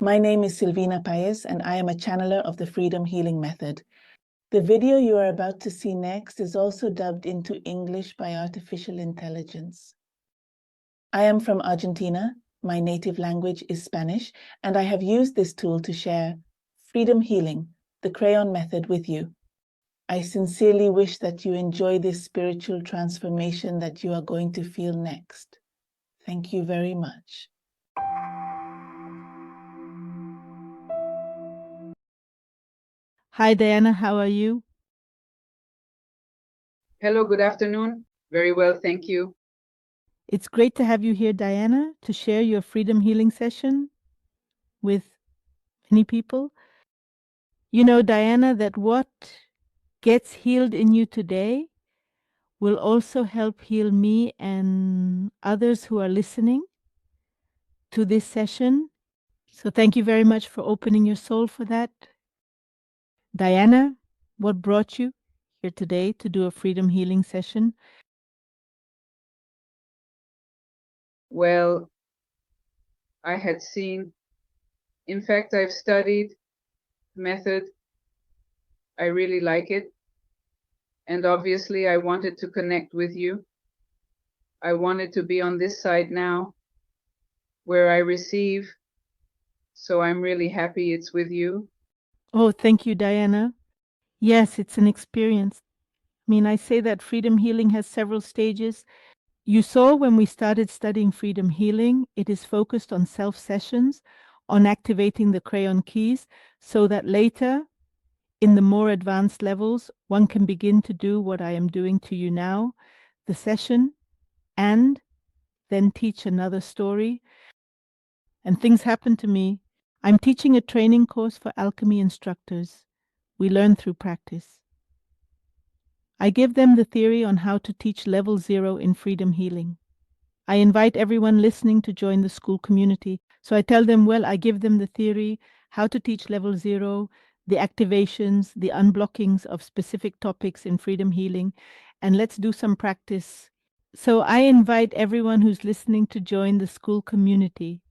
My name is Silvina Paez, and I am a channeler of the Freedom Healing Method. The video you are about to see next is also dubbed into English by artificial intelligence. I am from Argentina. My native language is Spanish, and I have used this tool to share Freedom Healing, the Kryon method, with you. I sincerely wish that you enjoy this spiritual transformation that you are going to feel next. Thank you very much. Hi, Diana. How are you? Hello, good afternoon. Very well, thank you. It's great to have you here, Diana, to share your freedom healing session with many people. You know, Diana, that what gets healed in you today will also help heal me and others who are listening to this session. So thank you very much for opening your soul for that. Diana, what brought you here today to do a freedom healing session? Well, I had seen, in fact, I've studied the method. I really like it. And obviously, I wanted to connect with you. I wanted to be on this side now where I receive. So I'm really happy it's with you. Oh, thank you, Diana. Yes, it's an experience. I mean, I say that freedom healing has several stages. You saw when we started studying freedom healing, it is focused on self sessions, on activating the Kryon keys, so that later, in the more advanced levels, one can begin to do what I am doing to you now, the session, and then teach another story. And things happen to me. I'm teaching a training course for alchemy instructors. We learn through practice. I give them the theory on how to teach level 0 in freedom healing. I invite everyone listening to join the school community. So I tell them, well, I give them the theory, how to teach level 0, the activations, the unblockings of specific topics in freedom healing, and let's do some practice. So I invite everyone who's listening to join the school community,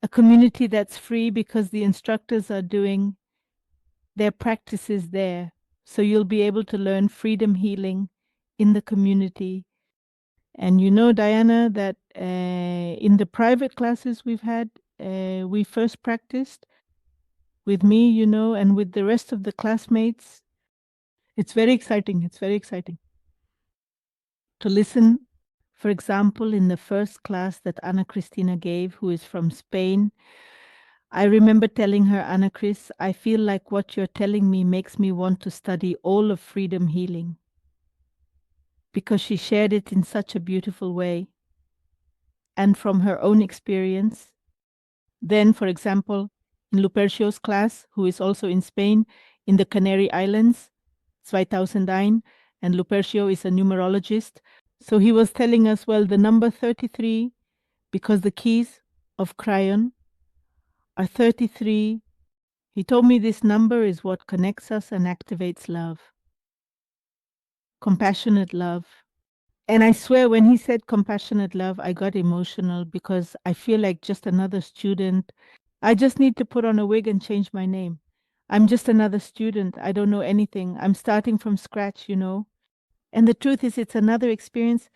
a community that's free because the instructors are doing their practices there. So you'll be able to learn freedom healing in the community. And you know, Diana, that in the private classes we've had, we first practiced with me, you know, and with the rest of the classmates. It's very exciting. It's very exciting to listen. For example, in the first class that Ana Cristina gave, who is from Spain, I remember telling her, Ana Cris, I feel like what you're telling me makes me want to study all of freedom healing, because she shared it in such a beautiful way and from her own experience. Then, for example, in Lupercio's class, who is also in Spain, in the Canary Islands, 2009, and Lupercio is a numerologist. So he was telling us, well, the number 33, because the keys of Kryon are 33. He told me this number is what connects us and activates love, compassionate love. And I swear, when he said compassionate love, I got emotional because I feel like just another student. I just need to put on a wig and change my name. I'm just another student. I don't know anything. I'm starting from scratch, you know. And the truth is, it's another experience.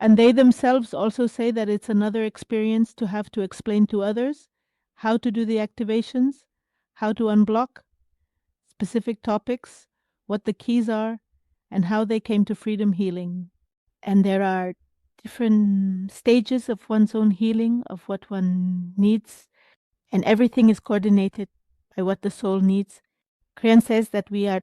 And they themselves also say that it's another experience to have to explain to others how to do the activations, how to unblock specific topics, what the keys are, and how they came to freedom healing. And there are different stages of one's own healing, of what one needs, and everything is coordinated by what the soul needs. Kryon says that we are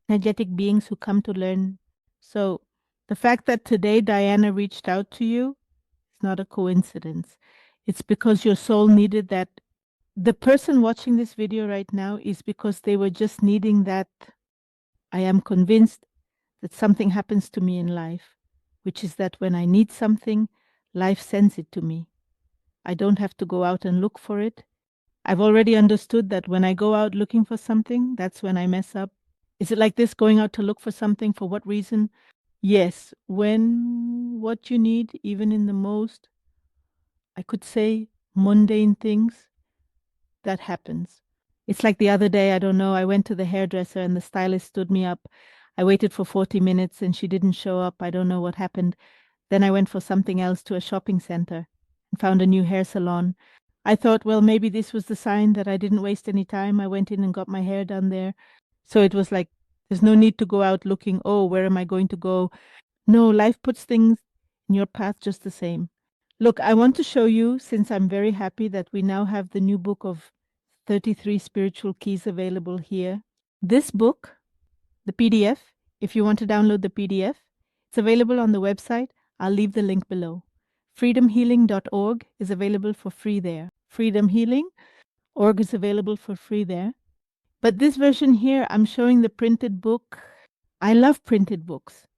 energetic beings who come to learn. So the fact that today Diana reached out to you is not a coincidence. It's because your soul needed that. The person watching this video right now is because they were just needing that. I am convinced that something happens to me in life, which is that when I need something, life sends it to me. I don't have to go out and look for it. I've already understood that when I go out looking for something, that's when I mess up. Is it like this, going out to look for something? For what reason? Yes, when what you need, even in the most, I could say, mundane things, that happens. It's like the other day, I don't know, I went to the hairdresser and the stylist stood me up. I waited for 40 minutes and she didn't show up. I don't know what happened. Then I went for something else to a shopping center and found a new hair salon. I thought, well, maybe this was the sign that I didn't waste any time. I went in and got my hair done there. So it was like, there's no need to go out looking, oh, where am I going to go? No, life puts things in your path just the same. Look, I want to show you, since I'm very happy that we now have the new book of 33 spiritual keys available here. This book, the PDF, if you want to download the PDF, it's available on the website. I'll leave the link below. freedomhealing.org is available for free there. freedomhealing.org is available for free there. But this version here, I'm showing the printed book. I love printed books.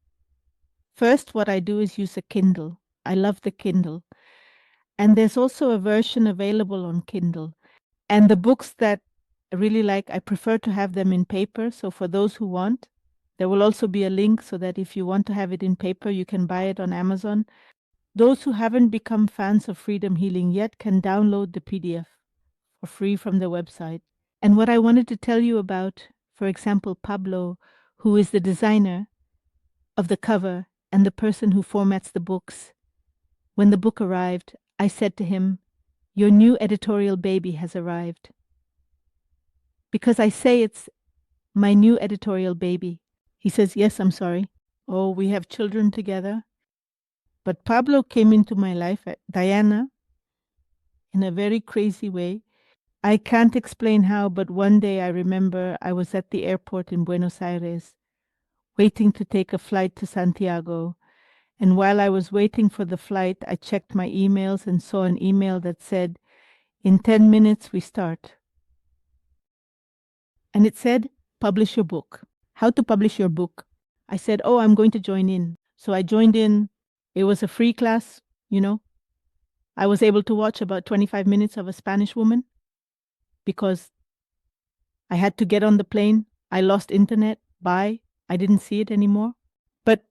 First, what I do is use a Kindle. I love the Kindle. And there's also a version available on Kindle. And the books that I really like, I prefer to have them in paper. So for those who want, there will also be a link so that if you want to have it in paper, you can buy it on Amazon. Those who haven't become fans of Freedom Healing yet can download the PDF for free from the website. And what I wanted to tell you about, for example, Pablo, who is the designer of the cover and the person who formats the books. When the book arrived, I said to him, "Your new editorial baby has arrived." Because I say it's my new editorial baby. He says, "Yes, I'm sorry. Oh, we have children together." But Pablo came into my life, Diana, in a very crazy way. I can't explain how, but one day I remember I was at the airport in Buenos Aires, waiting to take a flight to Santiago. And while I was waiting for the flight, I checked my emails and saw an email that said, "In 10 minutes we start." And it said, "Publish your book." How to publish your book. I said, "Oh, I'm going to join in." So I joined in. It was a free class, you know. I was able to watch about 25 minutes of a Spanish woman because I had to get on the plane. I lost internet. Bye. I didn't see it anymore. But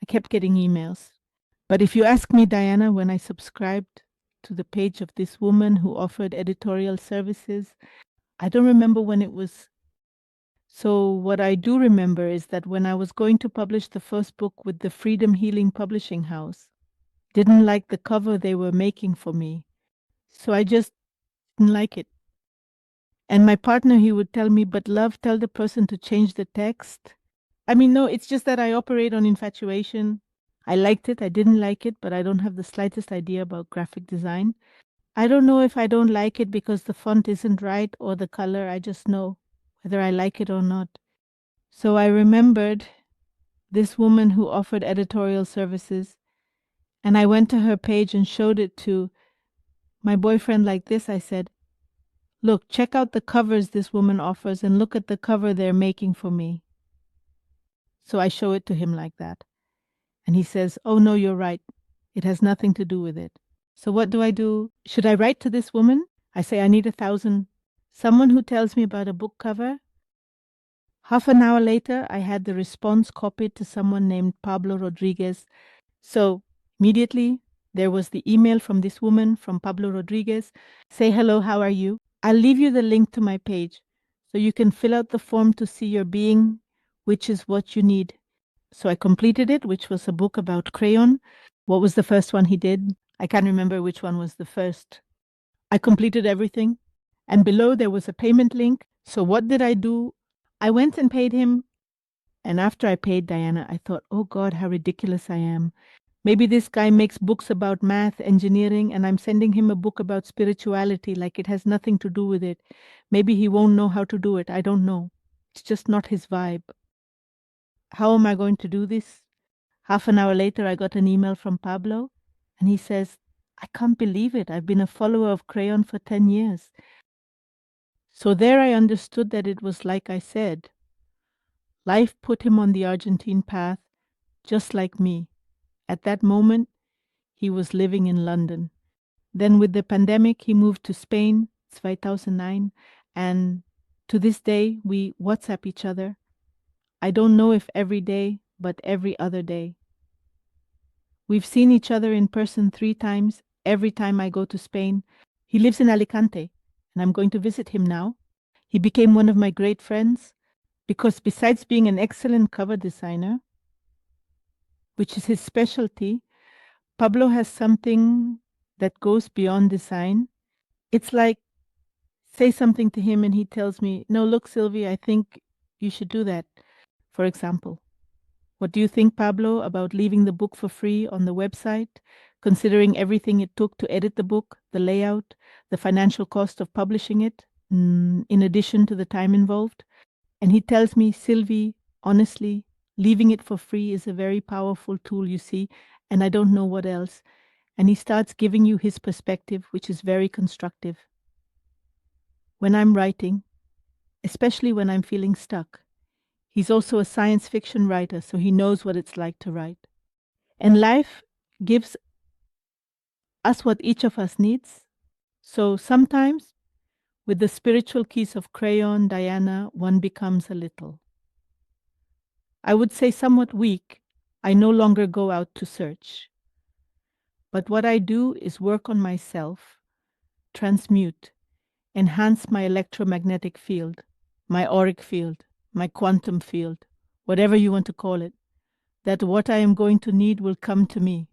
I kept getting emails. But if you ask me, Diana, when I subscribed to the page of this woman who offered editorial services, I don't remember when it was. So what I do remember is that when I was going to publish the first book with the Freedom Healing Publishing House, didn't like the cover they were making for me. So I just didn't like it. And my partner, he would tell me, "But love, tell the person to change the text." I mean, no, it's just that I operate on infatuation. I liked it, I didn't like it, but I don't have the slightest idea about graphic design. I don't know if I don't like it because the font isn't right or the color. I just know whether I like it or not. So I remembered this woman who offered editorial services, and I went to her page and showed it to my boyfriend like this. I said, "Look, check out the covers this woman offers and look at the cover they're making for me." So I show it to him like that. And he says, "Oh, no, you're right. It has nothing to do with it." So what do I do? Should I write to this woman? I say, "I need 1,000. Someone who tells me about a book cover." Half an hour later, I had the response copied to someone named Pablo Rodriguez. So immediately, there was the email from this woman, from Pablo Rodriguez. "Say hello, how are you? I'll leave you the link to my page so you can fill out the form to see your being, which is what you need." So I completed it, which was a book about Kryon. What was the first one he did? I can't remember which one was the first. I completed everything. And below there was a payment link. So what did I do? I went and paid him. And after I paid Diana, I thought, oh God, how ridiculous I am. Maybe this guy makes books about math, engineering, and I'm sending him a book about spirituality, like it has nothing to do with it. Maybe he won't know how to do it. I don't know. It's just not his vibe. How am I going to do this? Half an hour later, I got an email from Pablo, and he says, "I can't believe it. I've been a follower of Kryon for 10 years. So there I understood that it was like I said. Life put him on the Argentine path, just like me. At that moment, he was living in London. Then with the pandemic, he moved to Spain, 2009, and to this day, we WhatsApp each other. I don't know if every day, but every other day. We've seen each other in person 3 times every time I go to Spain. He lives in Alicante. and I'm going to visit him now. He became one of my great friends because besides being an excellent cover designer, which is his specialty, Pablo has something that goes beyond design. It's like say something to him and he tells me, "No, look, Sylvie, I think you should do that." For example, what do you think, Pablo, about leaving the book for free on the website, considering everything it took to edit the book, the layout, the financial cost of publishing it, in addition to the time involved? And he tells me, "Sylvie, honestly, leaving it for free is a very powerful tool, you see, and I don't know what else." And he starts giving you his perspective, which is very constructive. When I'm writing, especially when I'm feeling stuck, he's also a science fiction writer, so he knows what it's like to write. And life gives us what each of us needs. So sometimes, with the spiritual keys of Kryon, Diana, one becomes a little, I would say, somewhat weak. I no longer go out to search. But what I do is work on myself, transmute, enhance my electromagnetic field, my auric field, my quantum field, whatever you want to call it, that what I am going to need will come to me.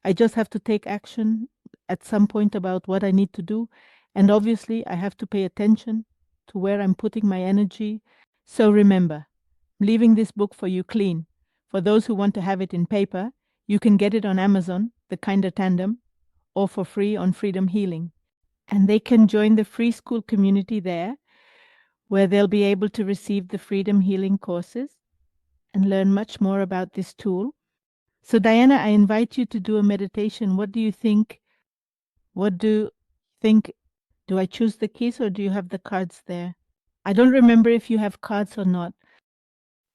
I just have to take action at some point about what I need to do. And obviously, I have to pay attention to where I'm putting my energy. So remember, I'm leaving this book for you clean. For those who want to have it in paper, you can get it on Amazon, the Kinder Tandem, or for free on Freedom Healing. And they can join the free school community there, where they'll be able to receive the Freedom Healing courses and learn much more about this tool. So, Diana, I invite you to do a meditation. What do you think? What do you think? Do I choose the keys or do you have the cards there? I don't remember if you have cards or not.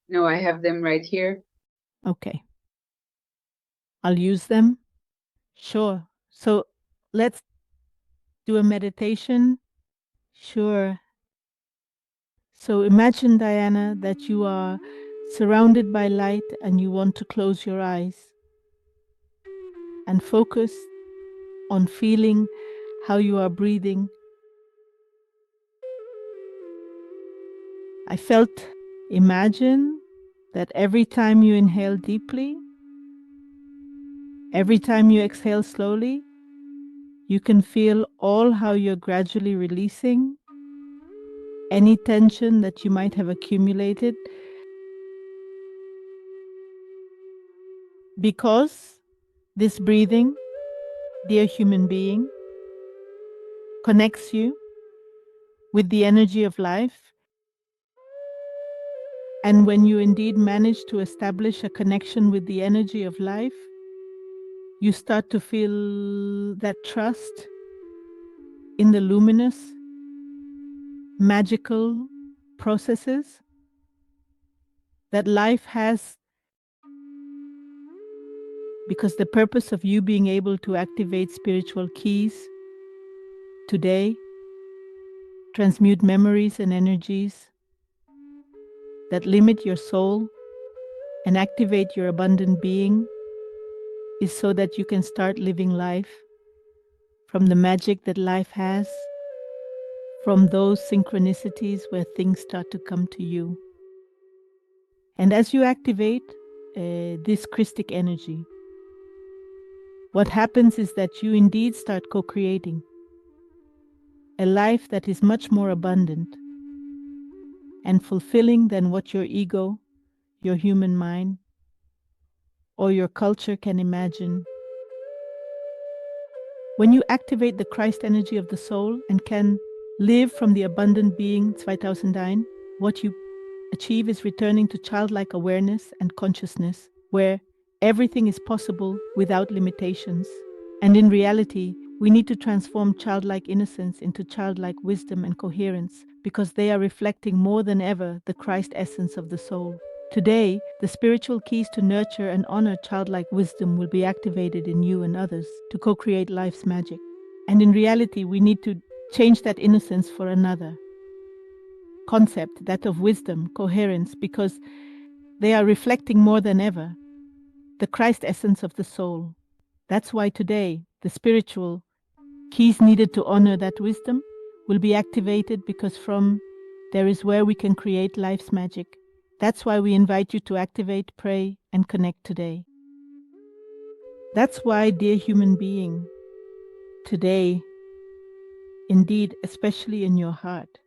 No, I have them right here. Okay. I'll use them. Sure. So let's do a meditation. Sure. So imagine, Diana, that you are surrounded by light and you want to close your eyes and focus on feeling how you are breathing. Imagine that every time you inhale deeply, every time you exhale slowly, you can feel all how you're gradually releasing any tension that you might have accumulated, because this breathing, dear human being, connects you with the energy of life. And when you indeed manage to establish a connection with the energy of life, you start to feel that trust in the luminous, magical processes that life has, because the purpose of you being able to activate spiritual keys today, transmute memories and energies that limit your soul and activate your abundant being, is so that you can start living life from the magic that life has, from those synchronicities where things start to come to you. And as you activate this Christic energy, what happens is that you indeed start co-creating a life that is much more abundant and fulfilling than what your ego, your human mind, or your culture can imagine. When you activate the Christ energy of the soul and can live from the abundant being 2009, what you achieve is returning to childlike awareness and consciousness, where everything is possible without limitations. And in reality, we need to transform childlike innocence into childlike wisdom and coherence, because they are reflecting more than ever the Christ essence of the soul. Today, the spiritual keys to nurture and honor childlike wisdom will be activated in you and others to co-create life's magic. And in reality, we need to change that innocence for another concept, that of wisdom, coherence, because they are reflecting more than ever the Christ essence of the soul. That's why today the spiritual keys needed to honor that wisdom will be activated, because from there is where we can create life's magic. That's why we invite you to activate, pray, and connect today. That's why, dear human being, today, indeed, especially in your heart,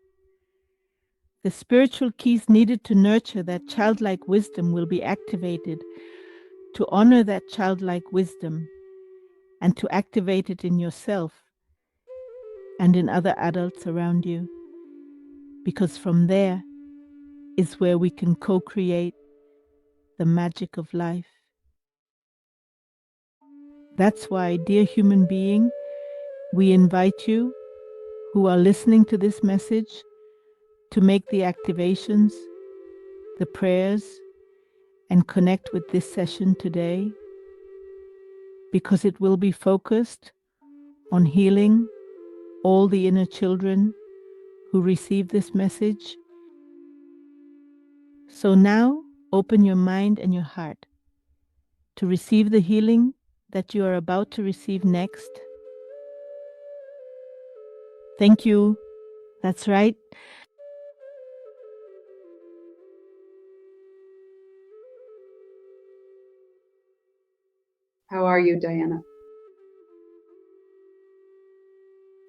the spiritual keys needed to nurture that childlike wisdom will be activated, to honor that childlike wisdom and to activate it in yourself and in other adults around you. Because from there is where we can co-create the magic of life. That's why, dear human being, we invite you who are listening to this message to make the activations, the prayers, and connect with this session today, because it will be focused on healing all the inner children who receive this message. So now, open your mind and your heart to receive the healing that you are about to receive next. Thank you. That's right. How are you, Diana?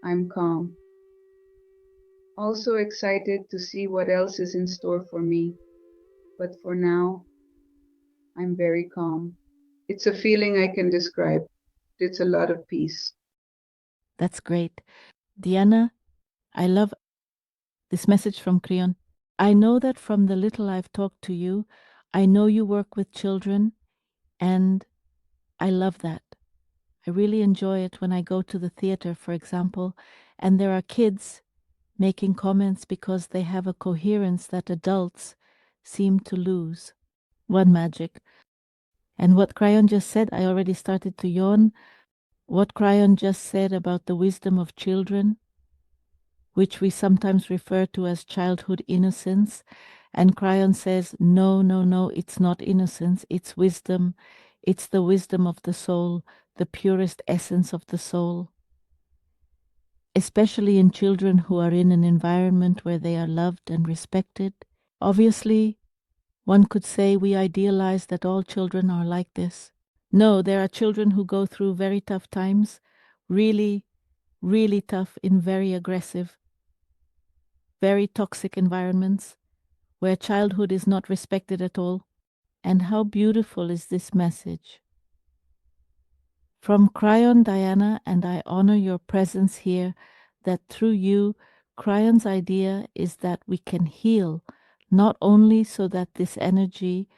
I'm calm. Also excited to see what else is in store for me. But for now, I'm very calm. It's a feeling I can describe. It's a lot of peace. That's great. Diana, I love this message from Kryon. I know that from the little I've talked to you, I know you work with children, and I love that. I really enjoy it when I go to the theater, for example, and there are kids making comments because they have a coherence that adults seem to lose. One magic. And what Kryon just said, I already started to yawn. What Kryon just said about the wisdom of children, which we sometimes refer to as childhood innocence. And Kryon says, no, no, no, it's not innocence, it's wisdom. It's the wisdom of the soul, the purest essence of the soul. Especially in children who are in an environment where they are loved and respected. Obviously, one could say we idealize that all children are like this. No, there are children who go through very tough times, really, really tough in very aggressive, very toxic environments where childhood is not respected at all. And how beautiful is this message? From Kryon, Diana, and I honor your presence here, that through you, Kryon's idea is that we can heal, not only so that this energy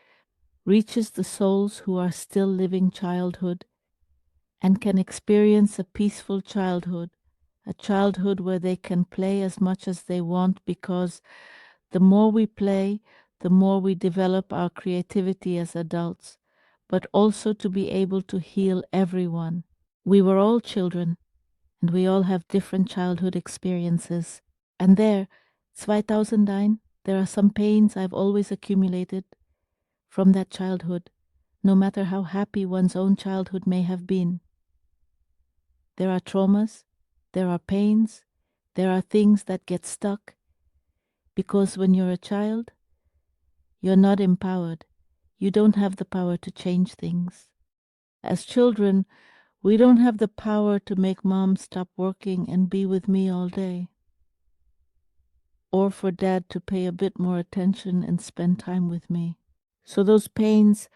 reaches the souls who are still living childhood and can experience a peaceful childhood, a childhood where they can play as much as they want, because the more we play, the more we develop our creativity as adults, but also to be able to heal everyone. We were all children, and we all have different childhood experiences. And there, 2009, there are some pains I've always accumulated from that childhood, no matter how happy one's own childhood may have been. There are traumas, there are pains, there are things that get stuck, because when you're a child, you're not empowered. You don't have the power to change things. As children, we don't have the power to make mom stop working and be with me all day, or for dad to pay a bit more attention and spend time with me. So those pains,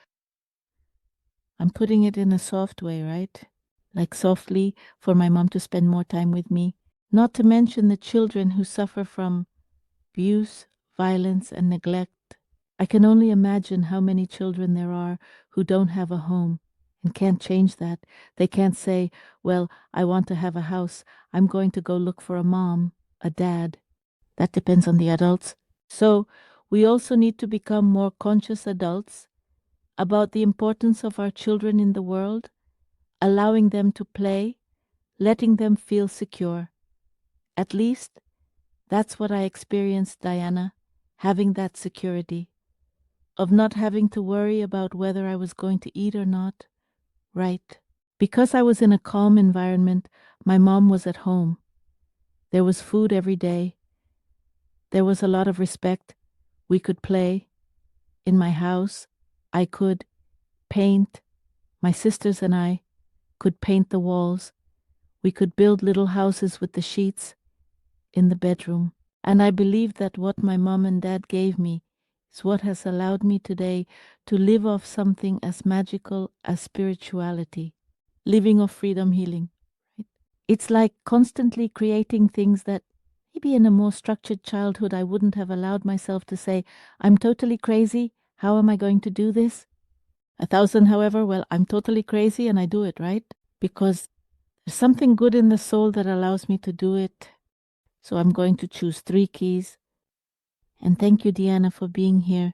I'm putting it in a soft way, right? Like softly for my mom to spend more time with me. Not to mention the children who suffer from abuse, violence, and neglect. I can only imagine how many children there are who don't have a home and can't change that. They can't say, well, I want to have a house. I'm going to go look for a mom, a dad. That depends on the adults. So we also need to become more conscious adults about the importance of our children in the world, allowing them to play, letting them feel secure. At least that's what I experienced, Diana, having that security of not having to worry about whether I was going to eat or not. Right. Because I was in a calm environment, my mom was at home. There was food every day. There was a lot of respect. We could play. In my house, I could paint. My sisters and I could paint the walls. We could build little houses with the sheets in the bedroom. And I believe that what my mom and dad gave me is what has allowed me today to live off something as magical as spirituality, living off freedom healing. Right? It's like constantly creating things that maybe in a more structured childhood I wouldn't have allowed myself to say, I'm totally crazy. How am I going to do this? 1,000, however, well, I'm totally crazy and I do it, right? Because there's something good in the soul that allows me to do it. So I'm going to choose 3 keys. And thank you, Deanna, for being here.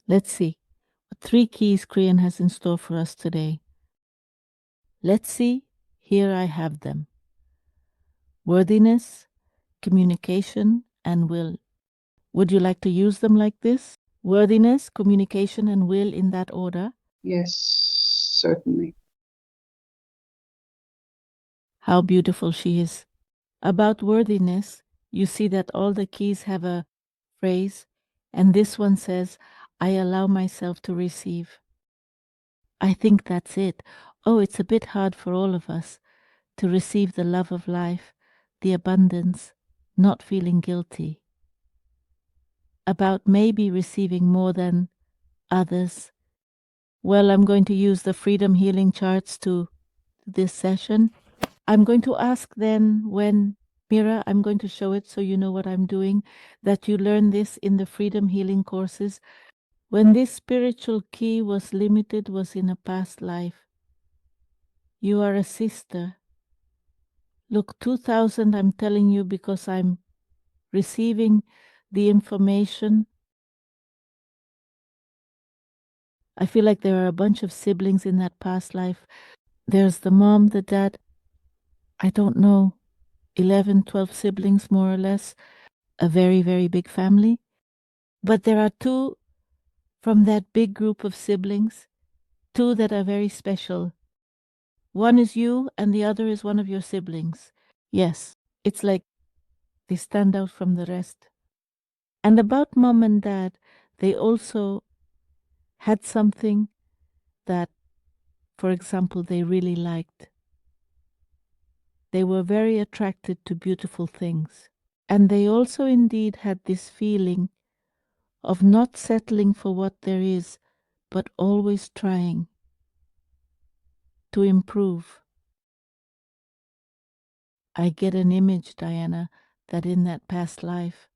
Let's see what 3 keys Kryon has in store for us today. Let's see. Here I have them: worthiness, communication, and will. Would you like to use them like this? Worthiness, communication, and will in that order? Yes, certainly. How beautiful she is. About worthiness, you see that all the keys have a phrase, and this one says, I allow myself to receive. I think that's it. Oh, it's a bit hard for all of us to receive the love of life, the abundance, not feeling guilty. About maybe receiving more than others. Well, I'm going to use the freedom healing charts to this session. I'm going to ask then when, Mira, I'm going to show it so you know what I'm doing, that you learn this in the freedom healing courses. When this spiritual key was limited, was in a past life. You are a sister. Look, 2000, I'm telling you because I'm receiving the information. I feel like there are a bunch of siblings in that past life. There's the mom, the dad, I don't know, 11, 12 siblings more or less, a very, very big family. But there are 2 from that big group of siblings, 2 that are very special. One is you and the other is one of your siblings. Yes, it's like they stand out from the rest. And about mom and dad, they also had something that, for example, they really liked. They were very attracted to beautiful things. And they also indeed had this feeling of not settling for what there is, but always trying to improve. I get an image, Diana, that in that past life,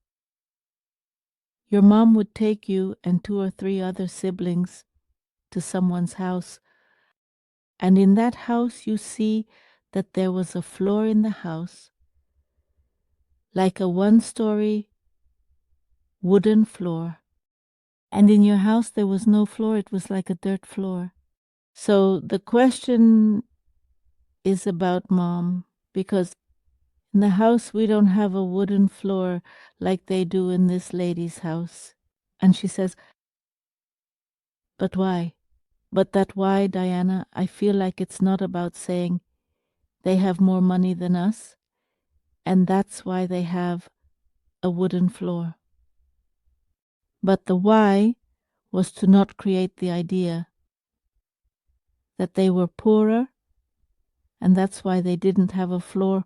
your mom would take you and 2 or 3 other siblings to someone's house. And in that house, you see that there was a floor in the house, like a 1-story wooden floor. And in your house, there was no floor, it was like a dirt floor. So the question is about mom, because in the house, we don't have a wooden floor like they do in this lady's house. And she says, but why? But that why, Diana, I feel like it's not about saying they have more money than us, and that's why they have a wooden floor. But the why was to not create the idea that they were poorer, and that's why they didn't have a floor.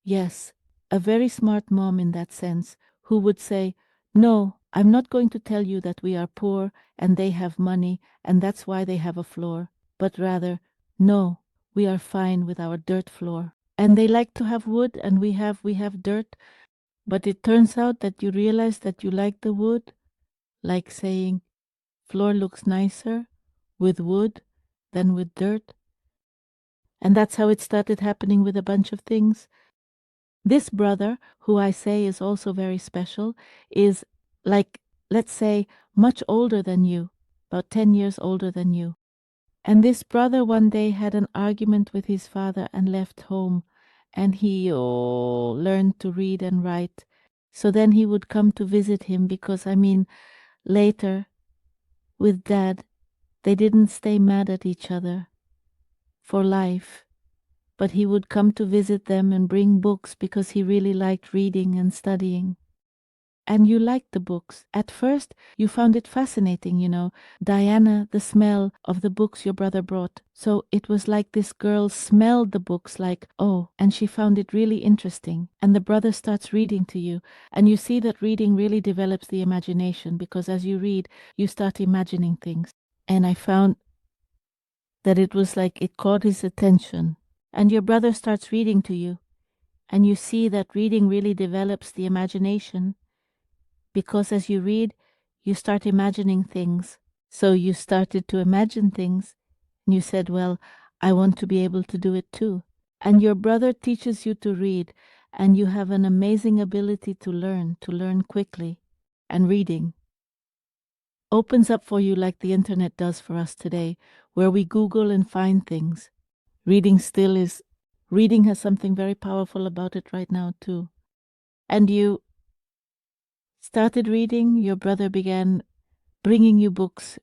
Yes, a very smart mom in that sense, who would say, no, I'm not going to tell you that we are poor and they have money and that's why they have a floor, but rather, no, we are fine with our dirt floor. And they like to have wood and we have dirt, but it turns out that you realize that you like the wood, like saying, floor looks nicer with wood than with dirt. And that's how it started happening with a bunch of things. This brother, who I say is also very special, is like, let's say, much older than you, about 10 years older than you. And this brother one day had an argument with his father and left home, and he learned to read and write. So then he would come to visit him because, I mean, later with dad, they didn't stay mad at each other for life. but he would come to visit them and bring books because he really liked reading and studying. And you liked the books. At first, you found it fascinating, Diana, the smell of the books your brother brought. So it was like this girl smelled the books like, oh, and she found it really interesting. And the brother starts reading to you. And you see that reading really develops the imagination because as you read, you start imagining things. And I found that it was like it caught his attention. And your brother starts reading to you. And you see that reading really develops the imagination because as you read, you start imagining things. So you started to imagine things, and you said, well, I want to be able to do it too. And your brother teaches you to read, and you have an amazing ability to learn quickly. And reading opens up for you like the internet does for us today, where we Google and find things. Reading has something very powerful about it right now too. And you started reading, your brother began bringing you books,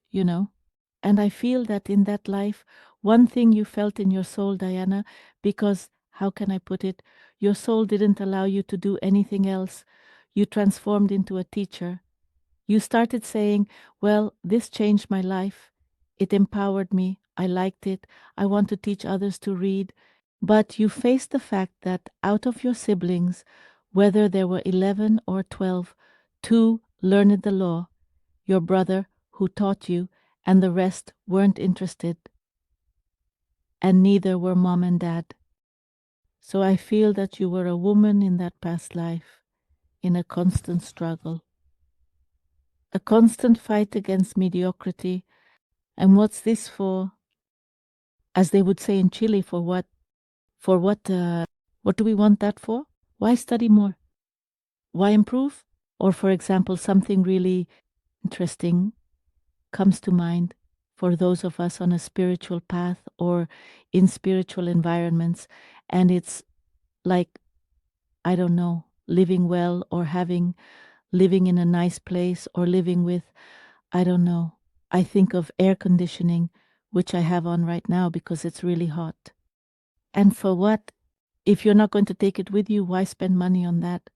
And I feel that in that life, one thing you felt in your soul, Diana, because how can I put it? Your soul didn't allow you to do anything else. You transformed into a teacher. You started saying, well, this changed my life. It empowered me. I liked it. I want to teach others to read. But you faced the fact that out of your siblings, whether there were 11 or 12, two learned the law, your brother who taught you, and the rest weren't interested. And neither were mom and dad. So I feel that you were a woman in that past life, in a constant struggle, a constant fight against mediocrity. And what's this for? As they would say in Chile, for what? For what? What do we want that for? Why study more? Why improve? Or, for example, something really interesting comes to mind for those of us on a spiritual path or in spiritual environments. And it's like, I don't know, living well or living in a nice place or living with, I don't know. I think of air conditioning, which I have on right now because it's really hot. And for what? If you're not going to take it with you, why spend money on that?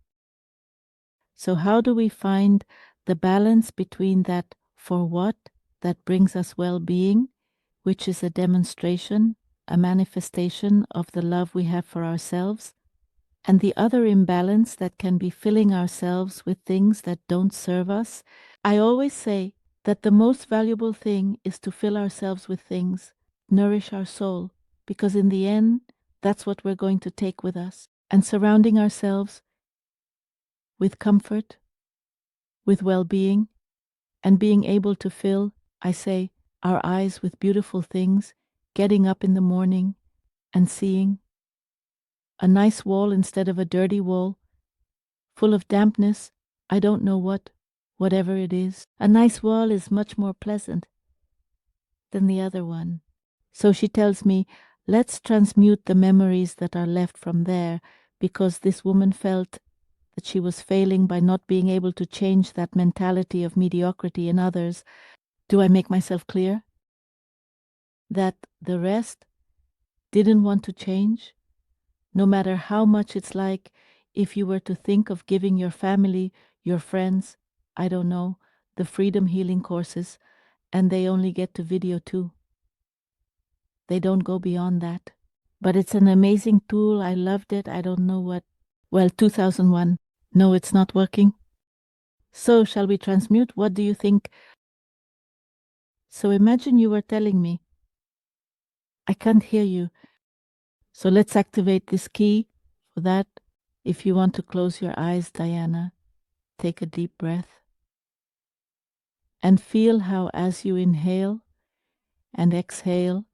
So, how do we find the balance between that for what that brings us well being, which is a demonstration, a manifestation of the love we have for ourselves, and the other imbalance that can be filling ourselves with things that don't serve us? I always say that the most valuable thing is to fill ourselves with things, nourish our soul, because in the end, that's what we're going to take with us. And surrounding ourselves with comfort, with well being, and being able to fill, I say, our eyes with beautiful things, getting up in the morning and seeing a nice wall instead of a dirty wall, full of dampness, I don't know what, whatever it is. A nice wall is much more pleasant than the other one. So she tells me, let's transmute the memories that are left from there, because this woman felt that she was failing by not being able to change that mentality of mediocrity in others. Do I make myself clear? That the rest didn't want to change, no matter how much it's like if you were to think of giving your family, your friends, I don't know, the freedom healing courses, and they only get to video 2. They don't go beyond that. But it's an amazing tool. I loved it. I don't know what. Well, 2001. No, it's not working. So, shall we transmute? What do you think? So, imagine you were telling me, I can't hear you. So, let's activate this key for that. If you want to close your eyes, Diana, take a deep breath and feel how, as you inhale and exhale,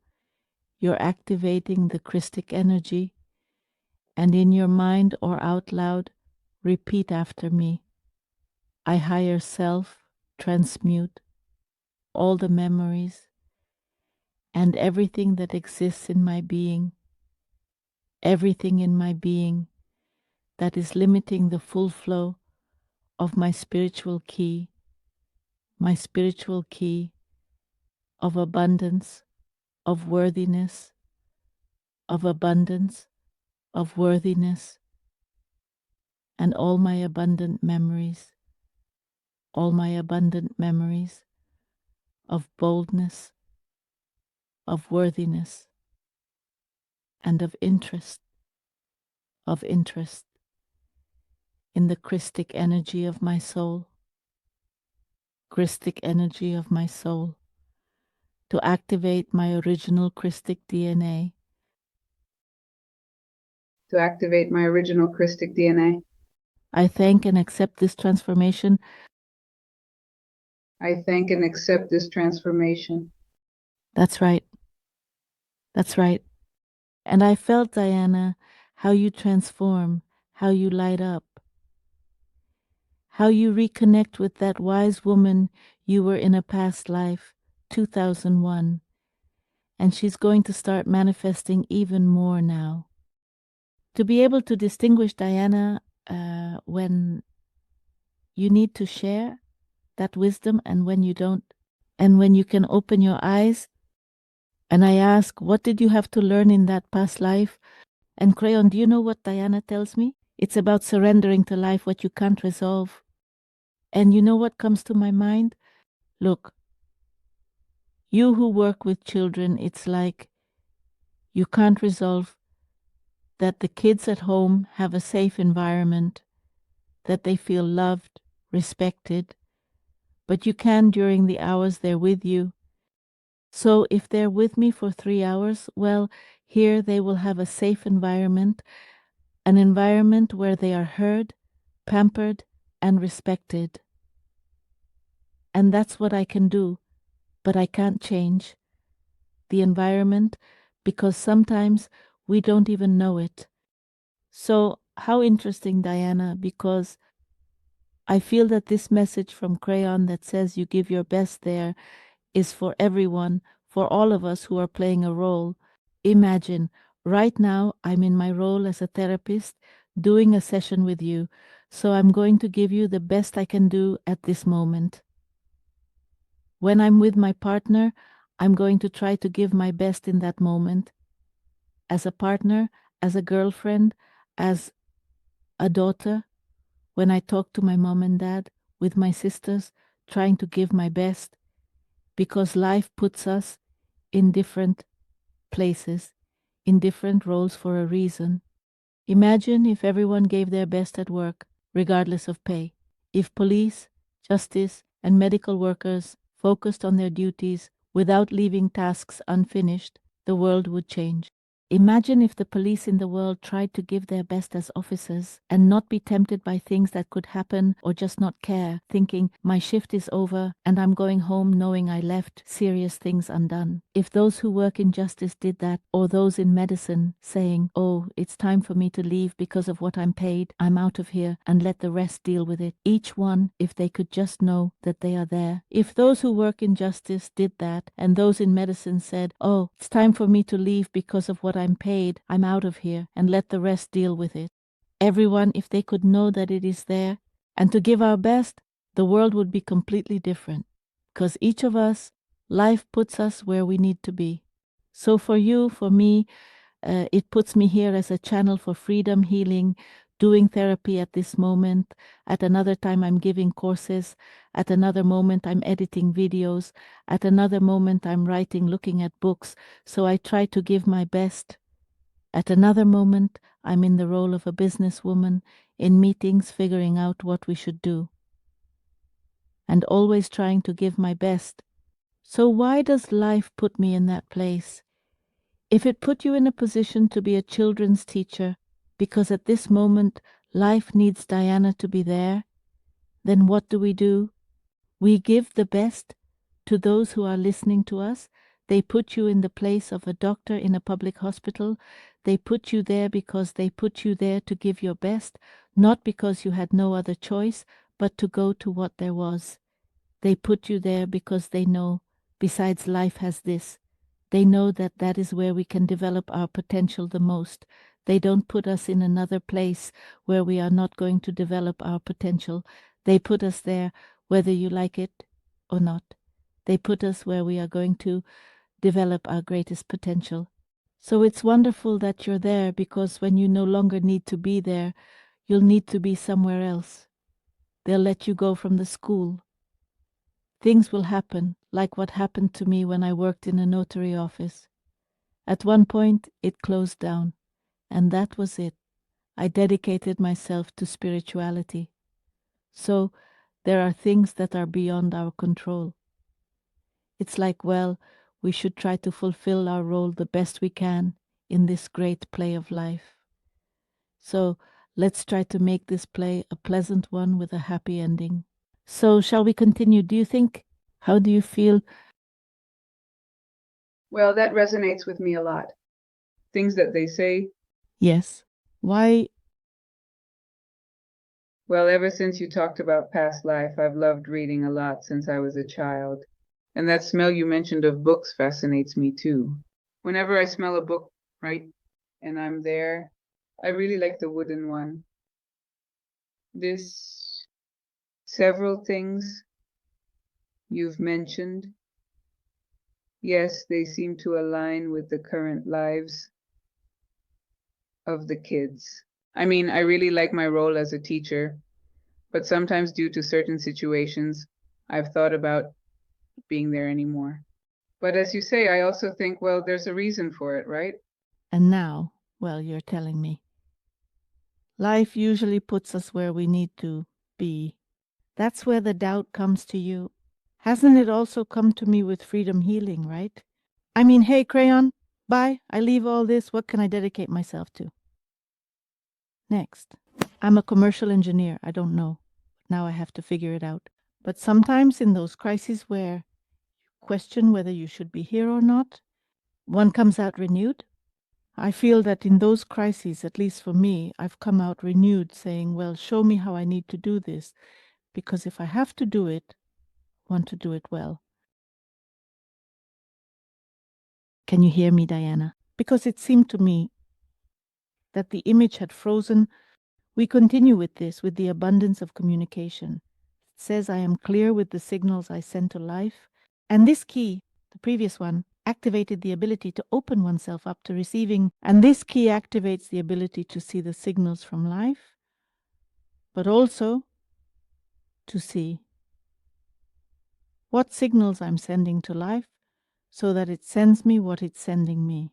you're activating the Christic energy. And in your mind or out loud, repeat after me. I higher self transmute all the memories and everything that exists in my being, everything in my being that is limiting the full flow of my spiritual key of abundance, of worthiness, of abundance, of worthiness, and all my abundant memories, all my abundant memories of boldness, of worthiness, and of interest in the Christic energy of my soul, Christic energy of my soul, to activate my original Christic DNA, to activate my original Christic DNA. I thank and accept this transformation. I thank and accept this transformation. That's right. That's right. And I felt, Diana, how you transform, how you light up, how you reconnect with that wise woman you were in a past life, 2001. And she's going to start manifesting even more now. To be able to distinguish, Diana, when you need to share that wisdom and when you don't, and when you can open your eyes. And I ask, what did you have to learn in that past life? And Kryon, do you know what Diana tells me? It's about surrendering to life what you can't resolve. And you know what comes to my mind? Look, you who work with children, it's like you can't resolve that the kids at home have a safe environment, that they feel loved, respected, but you can during the hours they're with you. So if they're with me for 3 hours, well, here they will have a safe environment, an environment where they are heard, pampered, and respected. And that's what I can do, but I can't change the environment because sometimes we don't even know it. So, how interesting, Diana, because I feel that this message from Kryon that says you give your best there is for everyone, for all of us who are playing a role. Imagine, right now I'm in my role as a therapist doing a session with you, so I'm going to give you the best I can do at this moment. When I'm with my partner, I'm going to try to give my best in that moment. As a partner, as a girlfriend, as a daughter, when I talk to my mom and dad, with my sisters, trying to give my best, because life puts us in different places, in different roles for a reason. Imagine if everyone gave their best at work, regardless of pay. If police, justice, and medical workers focused on their duties without leaving tasks unfinished, the world would change. Imagine if the police in the world tried to give their best as officers and not be tempted by things that could happen or just not care, thinking, my shift is over and I'm going home knowing I left serious things undone. If those who work in justice did that, or those in medicine saying, oh, it's time for me to leave because of what I'm paid, I'm out of here, and let the rest deal with it. Each one, if they could just know that they are there. If those who work in justice did that, and those in medicine said, oh, it's time for me to leave because of what I'm paid, I'm out of here, and let the rest deal with it. Everyone, if they could know that it is there, and to give our best, the world would be completely different. Because each of us, life puts us where we need to be. So for you, for me, it puts me here as a channel for freedom, healing, doing therapy at this moment. At another time, I'm giving courses. At another moment, I'm editing videos. At another moment, I'm writing, looking at books. So I try to give my best. At another moment, I'm in the role of a businesswoman, in meetings, figuring out what we should do. And always trying to give my best. So why does life put me in that place? If it put you in a position to be a children's teacher, because at this moment life needs Diana to be there, then what do? We give the best to those who are listening to us. They put you in the place of a doctor in a public hospital. They put you there because they put you there to give your best, not because you had no other choice, but to go to what there was. They put you there because they know, besides life has this. They know that that is where we can develop our potential the most. They don't put us in another place where we are not going to develop our potential. They put us there whether you like it or not. They put us where we are going to develop our greatest potential. So it's wonderful that you're there, because when you no longer need to be there, you'll need to be somewhere else. They'll let you go from the school. Things will happen, like what happened to me when I worked in a notary office. At one point, it closed down, and that was it. I dedicated myself to spirituality. So there are things that are beyond our control. It's like, well, we should try to fulfill our role the best we can in this great play of life. So let's try to make this play a pleasant one with a happy ending. So shall we continue? Do you think? How do you feel? Well, that resonates with me a lot. Things that they say. Yes. Why? Well, ever since you talked about past life, I've loved reading a lot since I was a child. And that smell you mentioned of books fascinates me too. Whenever I smell a book, right, and I'm there, I really like the wooden one. This several things you've mentioned, yes, they seem to align with the current lives of the kids. I mean, I really like my role as a teacher, but sometimes due to certain situations, I've thought about being there anymore. But as you say, I also think, well, there's a reason for it, right? And now, well, you're telling me. Life usually puts us where we need to be. That's where the doubt comes to you. Hasn't it also come to me with freedom healing, right? I mean, hey, Kryon, bye. I leave all this. What can I dedicate myself to? Next. I'm a commercial engineer. I don't know. Now I have to figure it out. But sometimes in those crises where you question whether you should be here or not, one comes out renewed. I feel that in those crises, at least for me, I've come out renewed, saying, well, show me how I need to do this, because if I have to do it, I want to do it well. Can you hear me, Diana? Because it seemed to me that the image had frozen. We continue with this, with the abundance of communication. It says I am clear with the signals I send to life. And this key, the previous one, activated the ability to open oneself up to receiving. And this key activates the ability to see the signals from life, but also to see what signals I'm sending to life so that it sends me what it's sending me.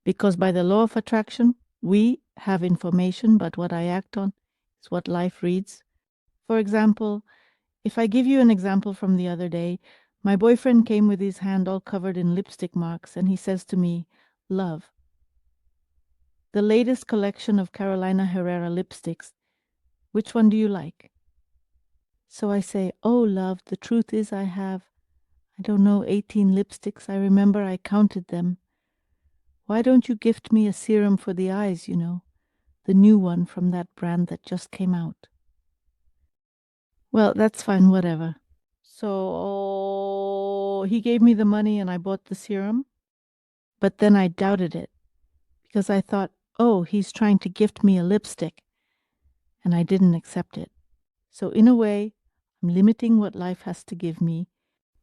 Because by the law of attraction, we have information, but what I act on is what life reads. For example, if I give you an example from the other day, my boyfriend came with his hand all covered in lipstick marks, and he says to me, "Love, the latest collection of Carolina Herrera lipsticks, which one do you like?" So I say, "Oh, love, the truth is I don't know, 18 lipsticks. I remember I counted them. Why don't you gift me a serum for the eyes, the new one from that brand that just came out?" Well, that's fine, whatever. So he gave me the money and I bought the serum. But then I doubted it because I thought, oh, he's trying to gift me a lipstick. And I didn't accept it. So in a way, I'm limiting what life has to give me.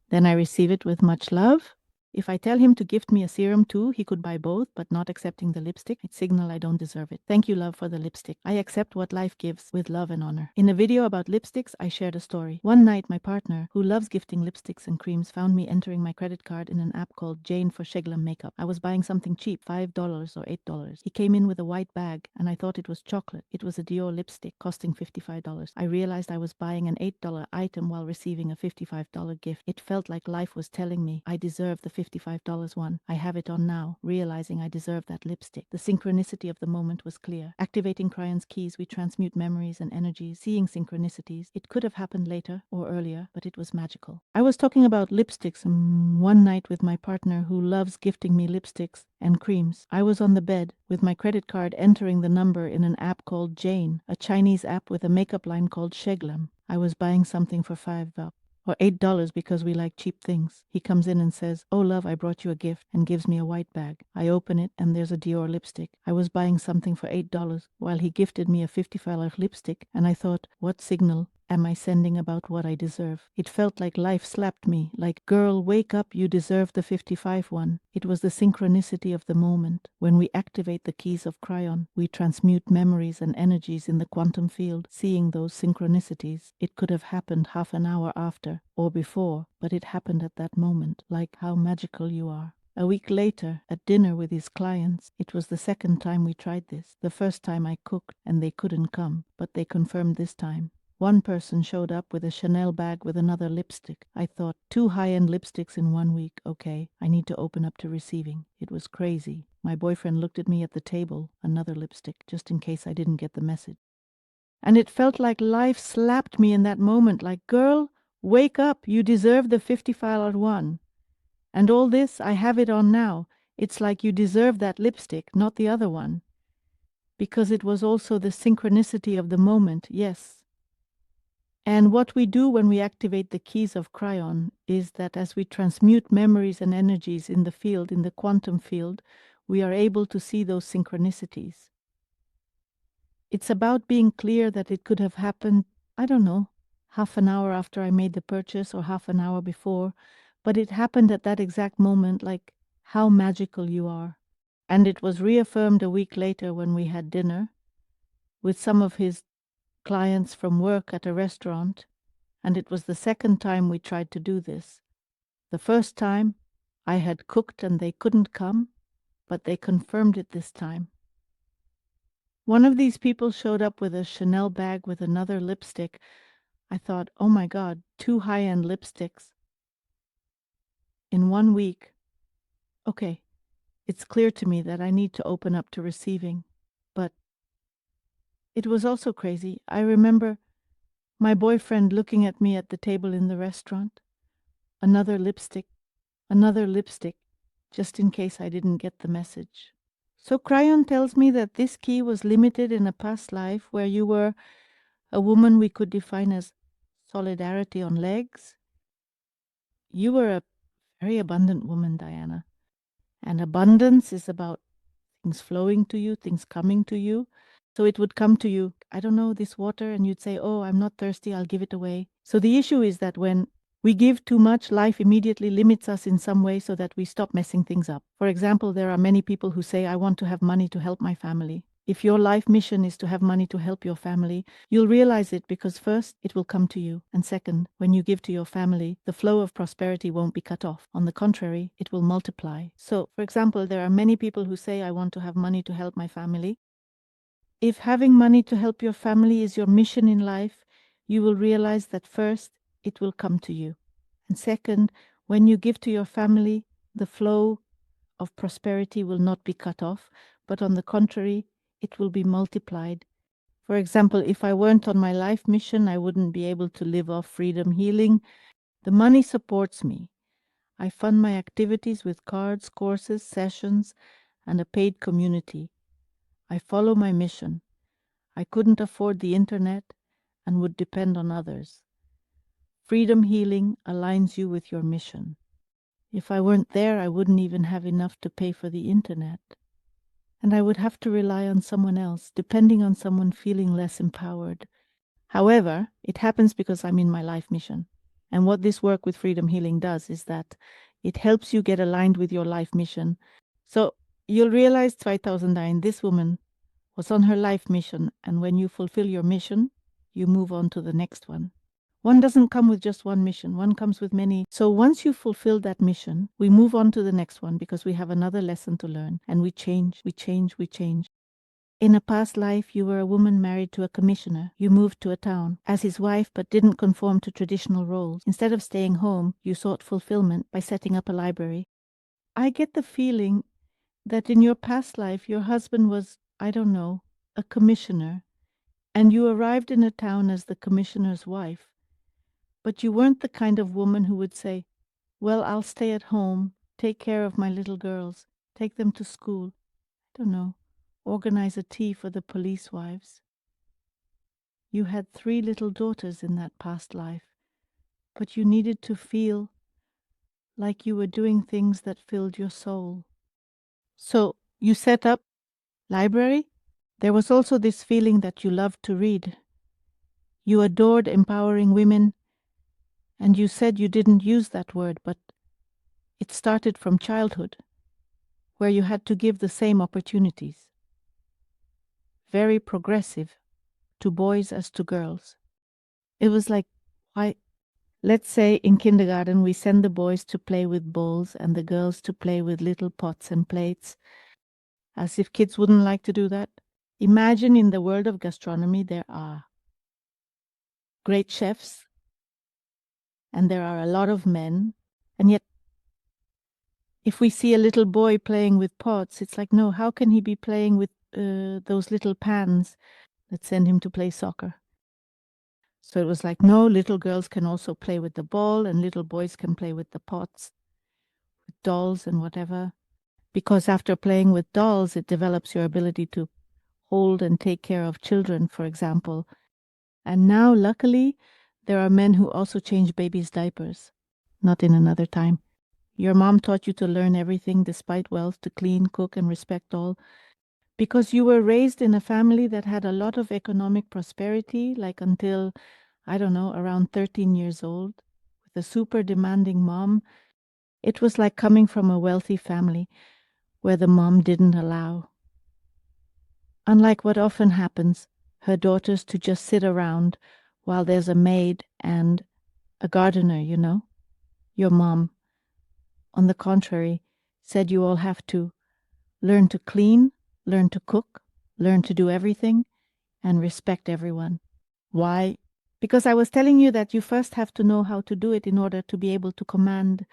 Then I receive it with much love. If I tell him to gift me a serum too, he could buy both, but not accepting the lipstick, it's signal I don't deserve it. Thank you, love, for the lipstick. I accept what life gives with love and honor. In a video about lipsticks, I shared a story. One night, my partner, who loves gifting lipsticks and creams, found me entering my credit card in an app called Jane for Sheglam makeup. I was buying something cheap, $5 or $8. He came in with a white bag, and I thought it was chocolate. It was a Dior lipstick costing $55. I realized I was buying an $8 item while receiving a $55 gift. It felt like life was telling me I deserve the $55 one. I have it on now, realizing I deserve that lipstick. The synchronicity of the moment was clear. Activating Kryon's keys, we transmute memories and energies, seeing synchronicities. It could have happened later or earlier, but it was magical. I was talking about lipsticks one night with my partner who loves gifting me lipsticks and creams. I was on the bed with my credit card entering the number in an app called Jane, a Chinese app with a makeup line called Sheglam. I was buying something for $5 or $8 because we like cheap things. He comes in and says, "Oh, love, I brought you a gift," and gives me a white bag. I open it and there's a Dior lipstick. I was buying something for $8 while he gifted me a $55 lipstick, and I thought, what signal am I sending about what I deserve? It felt like life slapped me, like, girl, wake up, you deserve the 55 one. It was the synchronicity of the moment. When we activate the keys of Kryon, we transmute memories and energies in the quantum field, seeing those synchronicities. It could have happened half an hour after or before, but it happened at that moment, like how magical you are. A week later, at dinner with his clients, it was the second time we tried this. The first time I cooked and they couldn't come, but they confirmed this time. One person showed up with a Chanel bag with another lipstick. I thought, 2 high-end lipsticks in 1 week. Okay, I need to open up to receiving. It was crazy. My boyfriend looked at me at the table, another lipstick, just in case I didn't get the message. And it felt like life slapped me in that moment, like, girl, wake up, you deserve the 50 one. And all this, I have it on now. It's like you deserve that lipstick, not the other one. Because it was also the synchronicity of the moment, yes. And what we do when we activate the keys of Kryon is that as we transmute memories and energies in the field, in the quantum field, we are able to see those synchronicities. It's about being clear that it could have happened, I don't know, half an hour after I made the purchase or half an hour before, but it happened at that exact moment, like how magical you are. And it was reaffirmed a week later when we had dinner with some of his clients from work at a restaurant, and it was the second time we tried to do this. The first time I had cooked and they couldn't come, but they confirmed it this time. One of these people showed up with a Chanel bag with another lipstick. I thought, oh my God, 2 high-end lipsticks in 1 week. Okay, it's clear to me that I need to open up to receiving. But it was also crazy. I remember my boyfriend looking at me at the table in the restaurant. Another lipstick, just in case I didn't get the message. So Kryon tells me that this key was limited in a past life where you were a woman we could define as solidarity on legs. You were a very abundant woman, Diana. And abundance is about things flowing to you, things coming to you. So it would come to you, I don't know, this water, and you'd say, oh, I'm not thirsty, I'll give it away. So the issue is that when we give too much, life immediately limits us in some way so that we stop messing things up. For example, there are many people who say, I want to have money to help my family. If your life mission is to have money to help your family, you'll realize it because first, it will come to you. And second, when you give to your family, the flow of prosperity won't be cut off. On the contrary, it will multiply. So, for example, there are many people who say, I want to have money to help my family. If having money to help your family is your mission in life, you will realize that first, it will come to you. And second, when you give to your family, the flow of prosperity will not be cut off, but on the contrary, it will be multiplied. For example, if I weren't on my life mission, I wouldn't be able to live off freedom healing. The money supports me. I fund my activities with cards, courses, sessions, and a paid community. I follow my mission. I couldn't afford the internet and would depend on others. Freedom healing aligns you with your mission. If I weren't there, I wouldn't even have enough to pay for the internet. And I would have to rely on someone else, depending on someone feeling less empowered. However, it happens because I'm in my life mission. And what this work with freedom healing does is that it helps you get aligned with your life mission. So you'll realize 2009, this woman was on her life mission, and when you fulfill your mission, you move on to the next one. One doesn't come with just one mission, one comes with many. So once you fulfill that mission, we move on to the next one because we have another lesson to learn, and we change. In a past life, you were a woman married to a commissioner. You moved to a town as his wife but didn't conform to traditional roles. Instead of staying home, you sought fulfillment by setting up a library. I get the feeling that in your past life, your husband was, I don't know, a commissioner, and you arrived in a town as the commissioner's wife. But you weren't the kind of woman who would say, well, I'll stay at home, take care of my little girls, take them to school, I don't know, organize a tea for the police wives. You had 3 little daughters in that past life, but you needed to feel like you were doing things that filled your soul. So you set up library. There was also this feeling that you loved to read. You adored empowering women, and you said you didn't use that word, but it started from childhood, where you had to give the same opportunities. Very progressive, to boys as to girls. It was like, why? Let's say in kindergarten we send the boys to play with bowls and the girls to play with little pots and plates, as if kids wouldn't like to do that. Imagine in the world of gastronomy there are great chefs and there are a lot of men, and yet if we see a little boy playing with pots, it's like, no, how can he be playing with those little pans that send him to play soccer? So it was like, no, little girls can also play with the ball and little boys can play with the pots, with dolls and whatever. Because after playing with dolls, it develops your ability to hold and take care of children, for example. And now, luckily, there are men who also change babies' diapers. Not in another time. Your mom taught you to learn everything despite wealth, to clean, cook, and respect all. Because you were raised in a family that had a lot of economic prosperity, like until, I don't know, around 13 years old, with a super demanding mom. It was like coming from a wealthy family where the mom didn't allow, unlike what often happens, her daughters to just sit around while there's a maid and a gardener, you know. Your mom, on the contrary, said you all have to learn to clean, learn to cook, learn to do everything, and respect everyone. Why? Because I was telling you that you first have to know how to do it in order to be able to command.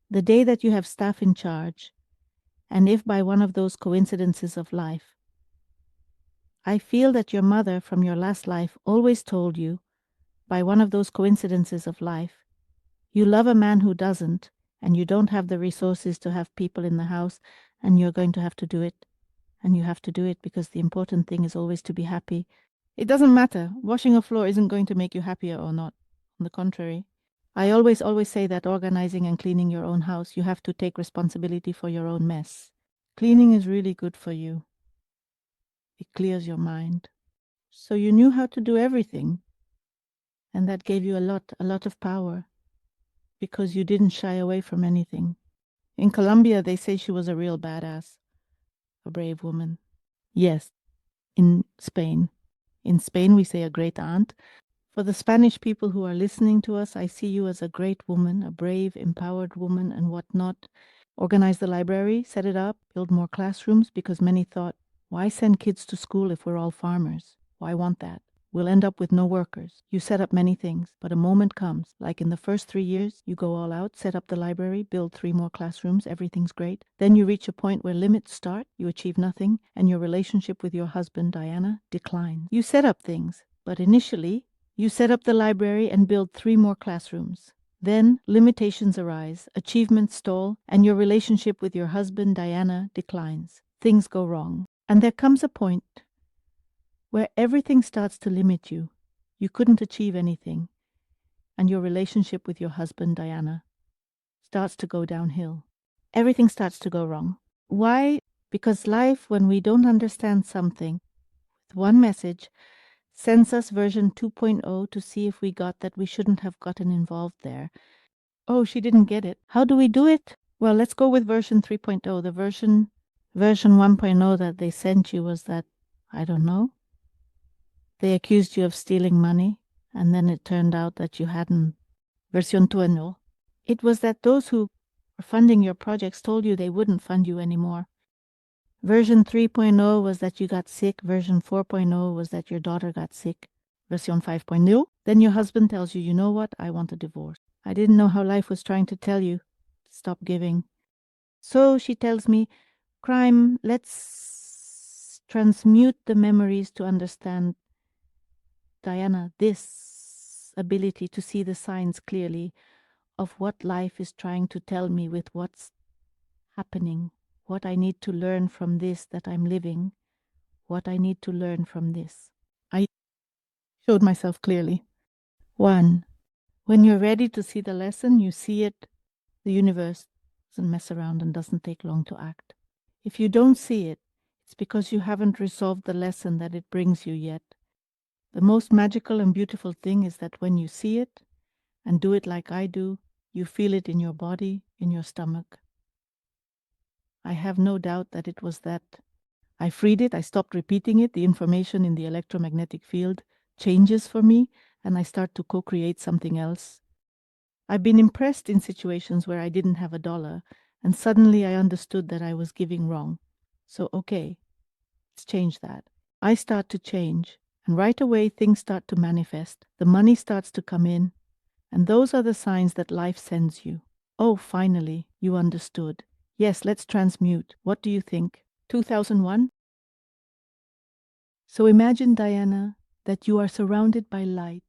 The day that you have staff in charge, and if by one of those coincidences of life, I feel that your mother from your last life always told you, by one of those coincidences of life, you love a man who doesn't, and you don't have the resources to have people in the house, and you're going to have to do it. And you have to do it because the important thing is always to be happy. It doesn't matter. Washing a floor isn't going to make you happier or not. On the contrary. I always say that organizing and cleaning your own house, you have to take responsibility for your own mess. Cleaning is really good for you. It clears your mind. So you knew how to do everything. And that gave you a lot of power, because you didn't shy away from anything. In Colombia, they say she was a real badass, a brave woman. Yes, in Spain. In Spain, we say a great aunt. For the Spanish people who are listening to us, I see you as a great woman, a brave, empowered woman, and whatnot. Organize the library, set it up, build more classrooms, because many thought, why send kids to school if we're all farmers? Why want that? We'll end up with no workers. You set up many things, but a moment comes, like in the first 3 years, you go all out, set up the library, build 3 more classrooms, everything's great. Then you reach a point where limits start, you achieve nothing, and your relationship with your husband, Diana, declines. You set up things, but initially, you set up the library and build 3 more classrooms. Then limitations arise, achievements stall, and your relationship with your husband, Diana, declines. Things go wrong. And there comes a point where everything starts to limit you. You couldn't achieve anything. And your relationship with your husband, Diana, starts to go downhill. Everything starts to go wrong. Why? Because life, when we don't understand something, with one message, sends us version 2.0 to see if we got that we shouldn't have gotten involved there. Oh, she didn't get it. How do we do it? Well, let's go with version 3.0. The version 1.0 that they sent you was that, I don't know, they accused you of stealing money, and then it turned out that you hadn't. Version 2.0. It was that those who were funding your projects told you they wouldn't fund you anymore. Version 3.0 was that you got sick. Version 4.0 was that your daughter got sick. Version 5.0, then your husband tells you, you know what, I want a divorce. I didn't know how life was trying to tell you, stop giving. So she tells me, Kryon, let's transmute the memories to understand, Diana, this ability to see the signs clearly of what life is trying to tell me with what's happening, what I need to learn from this that I'm living, what I need to learn from this. I showed myself clearly. 1. When you're ready to see the lesson, you see it. The universe doesn't mess around and doesn't take long to act. If you don't see it, it's because you haven't resolved the lesson that it brings you yet. The most magical and beautiful thing is that when you see it and do it like I do, you feel it in your body, in your stomach. I have no doubt that it was that. I freed it, I stopped repeating it, the information in the electromagnetic field changes for me, and I start to co-create something else. I've been impressed in situations where I didn't have $1, and suddenly I understood that I was giving wrong. So, okay, let's change that. I start to change, and right away things start to manifest. The money starts to come in, and those are the signs that life sends you. Oh, finally, you understood. Yes, let's transmute. What do you think? 2001? So imagine, Diana, that you are surrounded by light,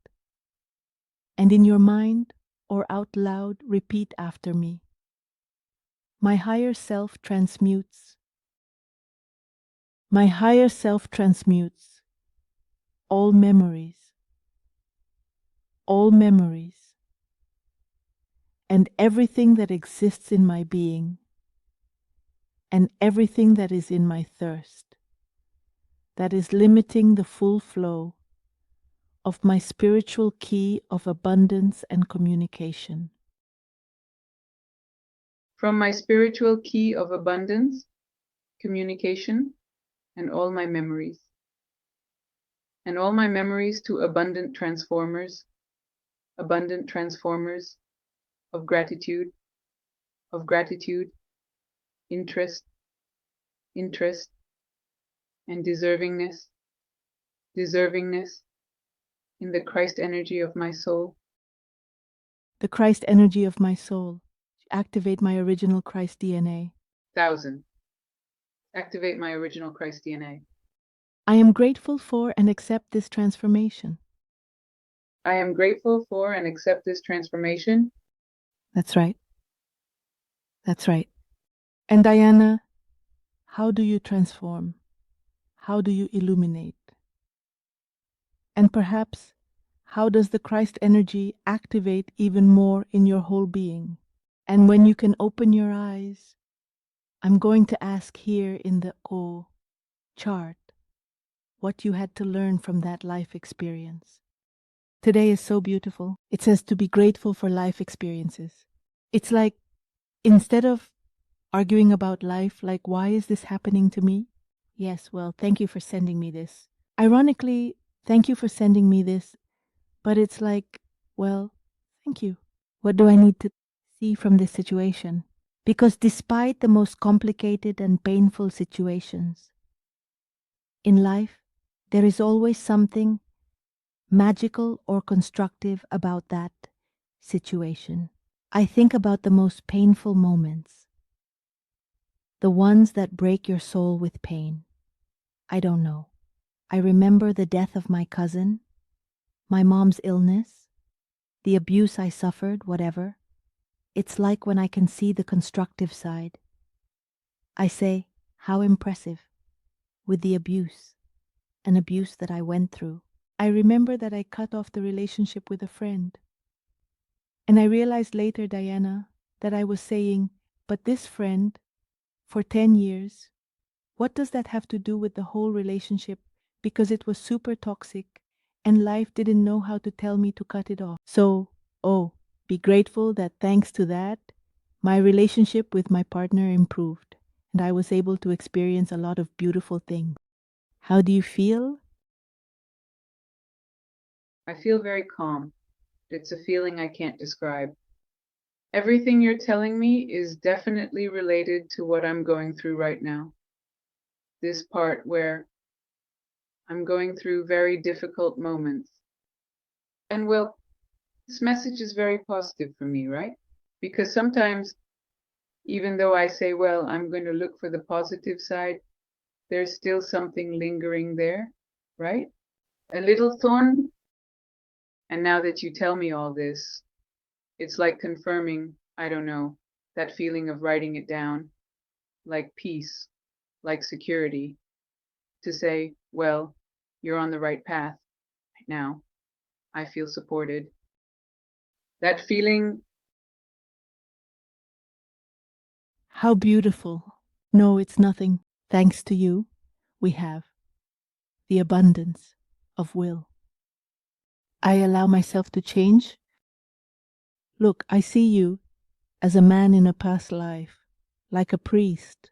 and in your mind or out loud repeat after me. My higher self transmutes. My higher self transmutes all memories, and everything that exists in my being, and everything that is in my thirst, that is limiting the full flow of my spiritual key of abundance and communication. From my spiritual key of abundance, communication, and all my memories. And all my memories to abundant transformers of gratitude, interest, and deservingness in the Christ energy of my soul. The Christ energy of my soul. Activate my original Christ DNA. 1000. Activate my original Christ DNA. I am grateful for and accept this transformation. I am grateful for and accept this transformation. That's right. That's right. And Diana, how do you transform? How do you illuminate? And perhaps, how does the Christ energy activate even more in your whole being? And when you can open your eyes, I'm going to ask here in the O chart what you had to learn from that life experience. Today is so beautiful. It says to be grateful for life experiences. It's like, instead of arguing about life, like, why is this happening to me? Yes, well, thank you for sending me this. Ironically, thank you for sending me this, but it's like, well, thank you. What do I need to see from this situation? Because despite the most complicated and painful situations in life, there is always something magical or constructive about that situation. I think about the most painful moments, the ones that break your soul with pain. I don't know. I remember the death of my cousin, my mom's illness, the abuse I suffered, whatever. It's like when I can see the constructive side, I say, how impressive, with the abuse, an abuse that I went through. I remember that I cut off the relationship with a friend. And I realized later, Diana, that I was saying, but this friend, for 10 years, what does that have to do with the whole relationship? Because it was super toxic and life didn't know how to tell me to cut it off. So, be grateful that thanks to that, my relationship with my partner improved and I was able to experience a lot of beautiful things. How do you feel? I feel very calm. It's a feeling I can't describe. Everything you're telling me is definitely related to what I'm going through right now. This part where I'm going through very difficult moments. And well, this message is very positive for me, right? Because sometimes, even though I say, well, I'm going to look for the positive side, there's still something lingering there, right? A little thorn. And now that you tell me all this, it's like confirming, I don't know, that feeling of writing it down, like peace, like security, to say, well, you're on the right path right now. I feel supported. That feeling. How beautiful. No, it's nothing. Thanks to you, we have the abundance of will. I allow myself to change. Look, I see you as a man in a past life, like a priest,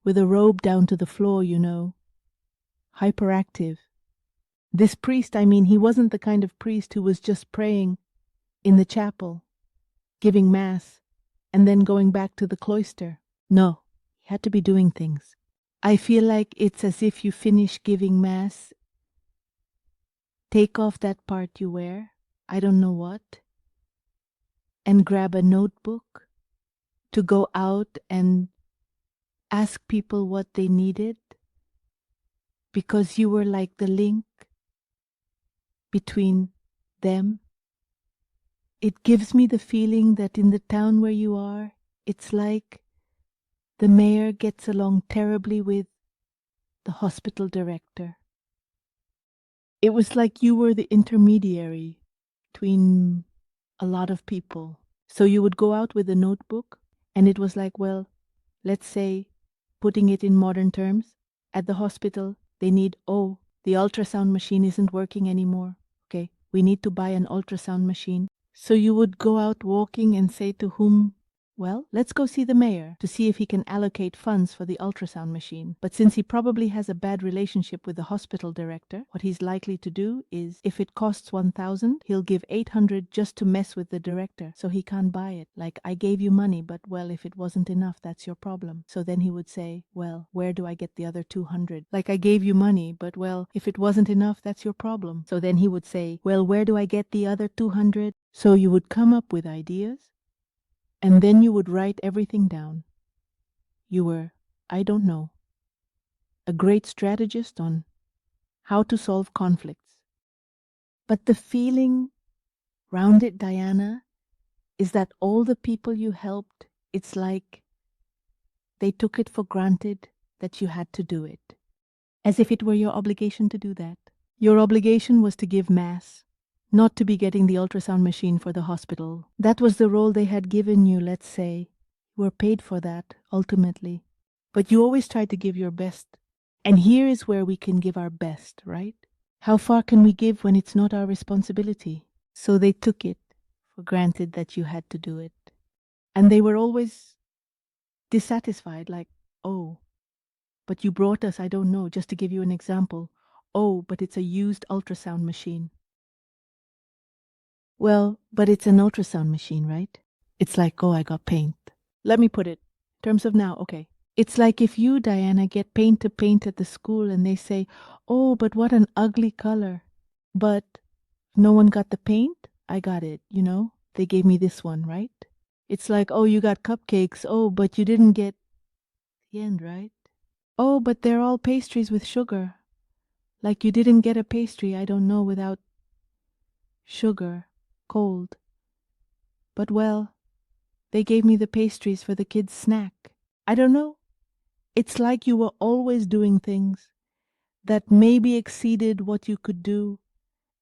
with a robe down to the floor, you know, hyperactive. This priest, I mean, he wasn't the kind of priest who was just praying in the chapel, giving mass, and then going back to the cloister. No, he had to be doing things. I feel like it's as if you finish giving mass, take off that part you wear, I don't know what, and grab a notebook to go out and ask people what they needed, because you were like the link between them. It gives me the feeling that in the town where you are, it's like the mayor gets along terribly with the hospital director. It was like you were the intermediary between a lot of people. So you would go out with a notebook, and it was like, well, let's say, putting it in modern terms, at the hospital, they need, oh, the ultrasound machine isn't working anymore. Okay, we need to buy an ultrasound machine. So you would go out walking and say to whom? Well, let's go see the mayor to see if he can allocate funds for the ultrasound machine. But since he probably has a bad relationship with the hospital director, what he's likely to do is, if it costs 1,000, he'll give 800 just to mess with the director, so he can't buy it. Like, I gave you money, but well, if it wasn't enough, that's your problem. So then he would say, well, where do I get the other 200? Like, I gave you money, but well, if it wasn't enough, that's your problem. So then he would say, well, where do I get the other 200? So you would come up with ideas, and then you would write everything down. You were, I don't know, a great strategist on how to solve conflicts. But the feeling round it, Diana, is that all the people you helped, it's like they took it for granted that you had to do it, as if it were your obligation to do that. Your obligation was to give mass, not to be getting the ultrasound machine for the hospital. That was the role they had given you, let's say. You were paid for that, ultimately. But you always tried to give your best. And here is where we can give our best, right? How far can we give when it's not our responsibility? So they took it for granted that you had to do it. And they were always dissatisfied, like, oh, but you brought us, I don't know, just to give you an example. Oh, but it's a used ultrasound machine. Well, but it's an ultrasound machine, right? It's like, oh, I got paint. Let me put it in terms of now, okay. It's like if you, Diana, get paint to paint at the school and they say, oh, but what an ugly color. But no one got the paint? I got it, you know? They gave me this one, right? It's like, oh, you got cupcakes. Oh, but you didn't get the end, right? Oh, but they're all pastries with sugar. Like you didn't get a pastry, I don't know, without sugar, cold. But well, they gave me the pastries for the kids' snack. I don't know. It's like you were always doing things that maybe exceeded what you could do,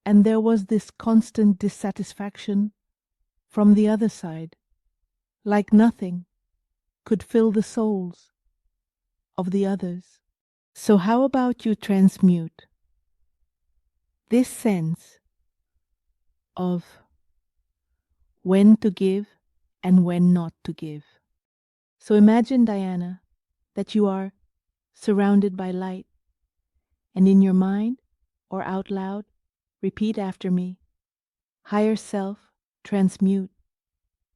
and there was this constant dissatisfaction from the other side, like nothing could fill the souls of the others. So how about you transmute this sense of when to give and when not to give? So imagine, Diana, that you are surrounded by light, and in your mind or out loud, repeat after me: higher self, transmute.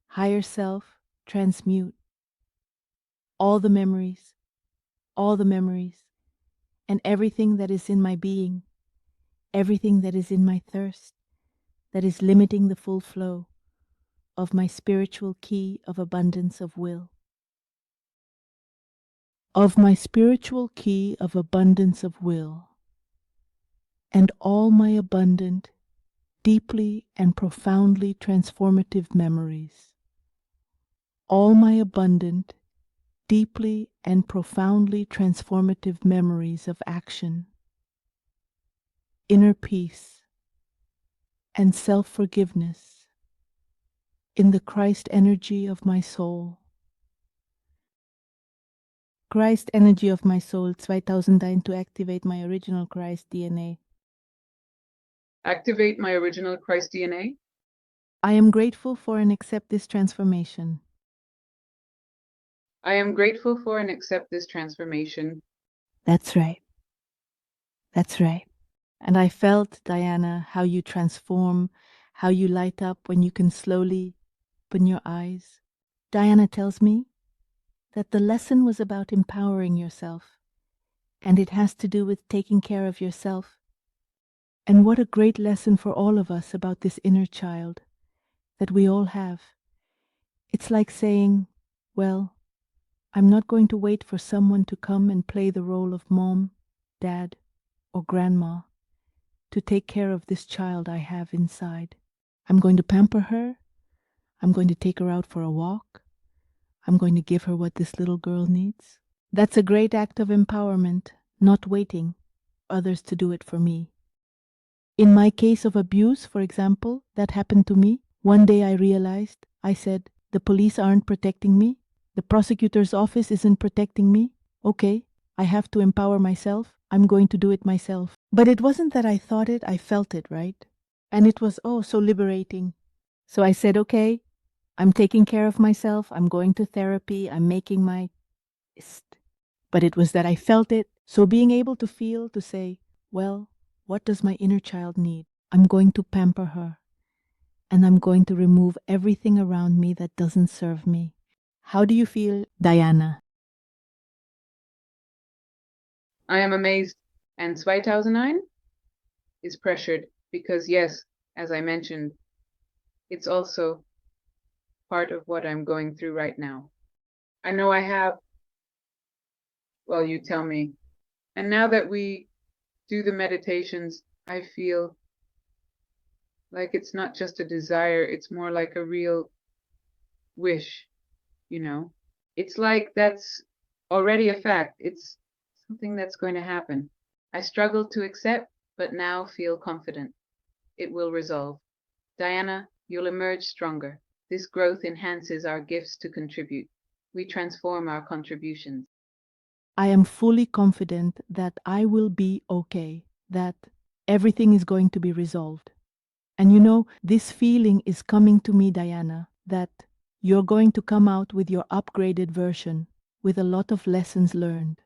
Higher self, transmute. All the memories, and everything that is in my being, everything that is in my thirst, that is limiting the full flow of my spiritual key of abundance of will. Of my spiritual key of abundance of will, and all my abundant, deeply and profoundly transformative memories. All my abundant, deeply and profoundly transformative memories of action, inner peace, and self-forgiveness in the Christ energy of my soul. Christ energy of my soul 2009 to activate my original Christ DNA. Activate my original Christ DNA. I am grateful for and accept this transformation. I am grateful for and accept this transformation. That's right. That's right. And I felt, Diana, how you transform, how you light up when you can slowly open your eyes. Diana tells me that the lesson was about empowering yourself, and it has to do with taking care of yourself. And what a great lesson for all of us about this inner child that we all have. It's like saying, well, I'm not going to wait for someone to come and play the role of mom, dad, or grandma to take care of this child I have inside. I'm going to pamper her. I'm going to take her out for a walk. I'm going to give her what this little girl needs. That's a great act of empowerment, not waiting for others to do it for me. In my case of abuse, for example, that happened to me, one day I realized, I said, the police aren't protecting me. The prosecutor's office isn't protecting me. Okay, I have to empower myself. I'm going to do it myself. But it wasn't that I thought it, I felt it, right? And it was, oh, so liberating. So I said, okay, I'm taking care of myself. I'm going to therapy. I'm making my list. But it was that I felt it. So being able to feel, to say, well, what does my inner child need? I'm going to pamper her. And I'm going to remove everything around me that doesn't serve me. How do you feel, Diana? I am amazed. And 2009 is pressured because, yes, as I mentioned, it's also part of what I'm going through right now. I know I have, well, you tell me. And now that we do the meditations, I feel like it's not just a desire, it's more like a real wish, you know? It's like that's already a fact. It's something that's going to happen. I struggled to accept, but now feel confident. It will resolve. Diana, you'll emerge stronger. This growth enhances our gifts to contribute. We transform our contributions. I am fully confident that I will be okay, that everything is going to be resolved. And you know, this feeling is coming to me, Diana, that you're going to come out with your upgraded version, with a lot of lessons learned.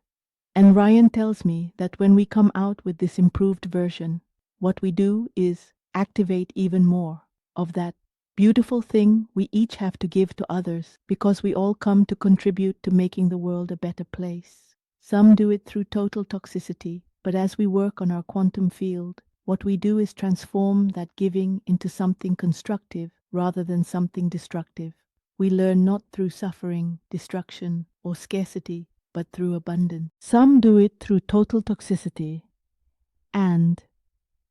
And Ryan tells me that when we come out with this improved version, what we do is activate even more of that beautiful thing we each have to give to others, because we all come to contribute to making the world a better place. Some do it through total toxicity, but as we work on our quantum field, what we do is transform that giving into something constructive rather than something destructive. We learn not through suffering, destruction, or scarcity, but through abundance. Some do it through total toxicity, and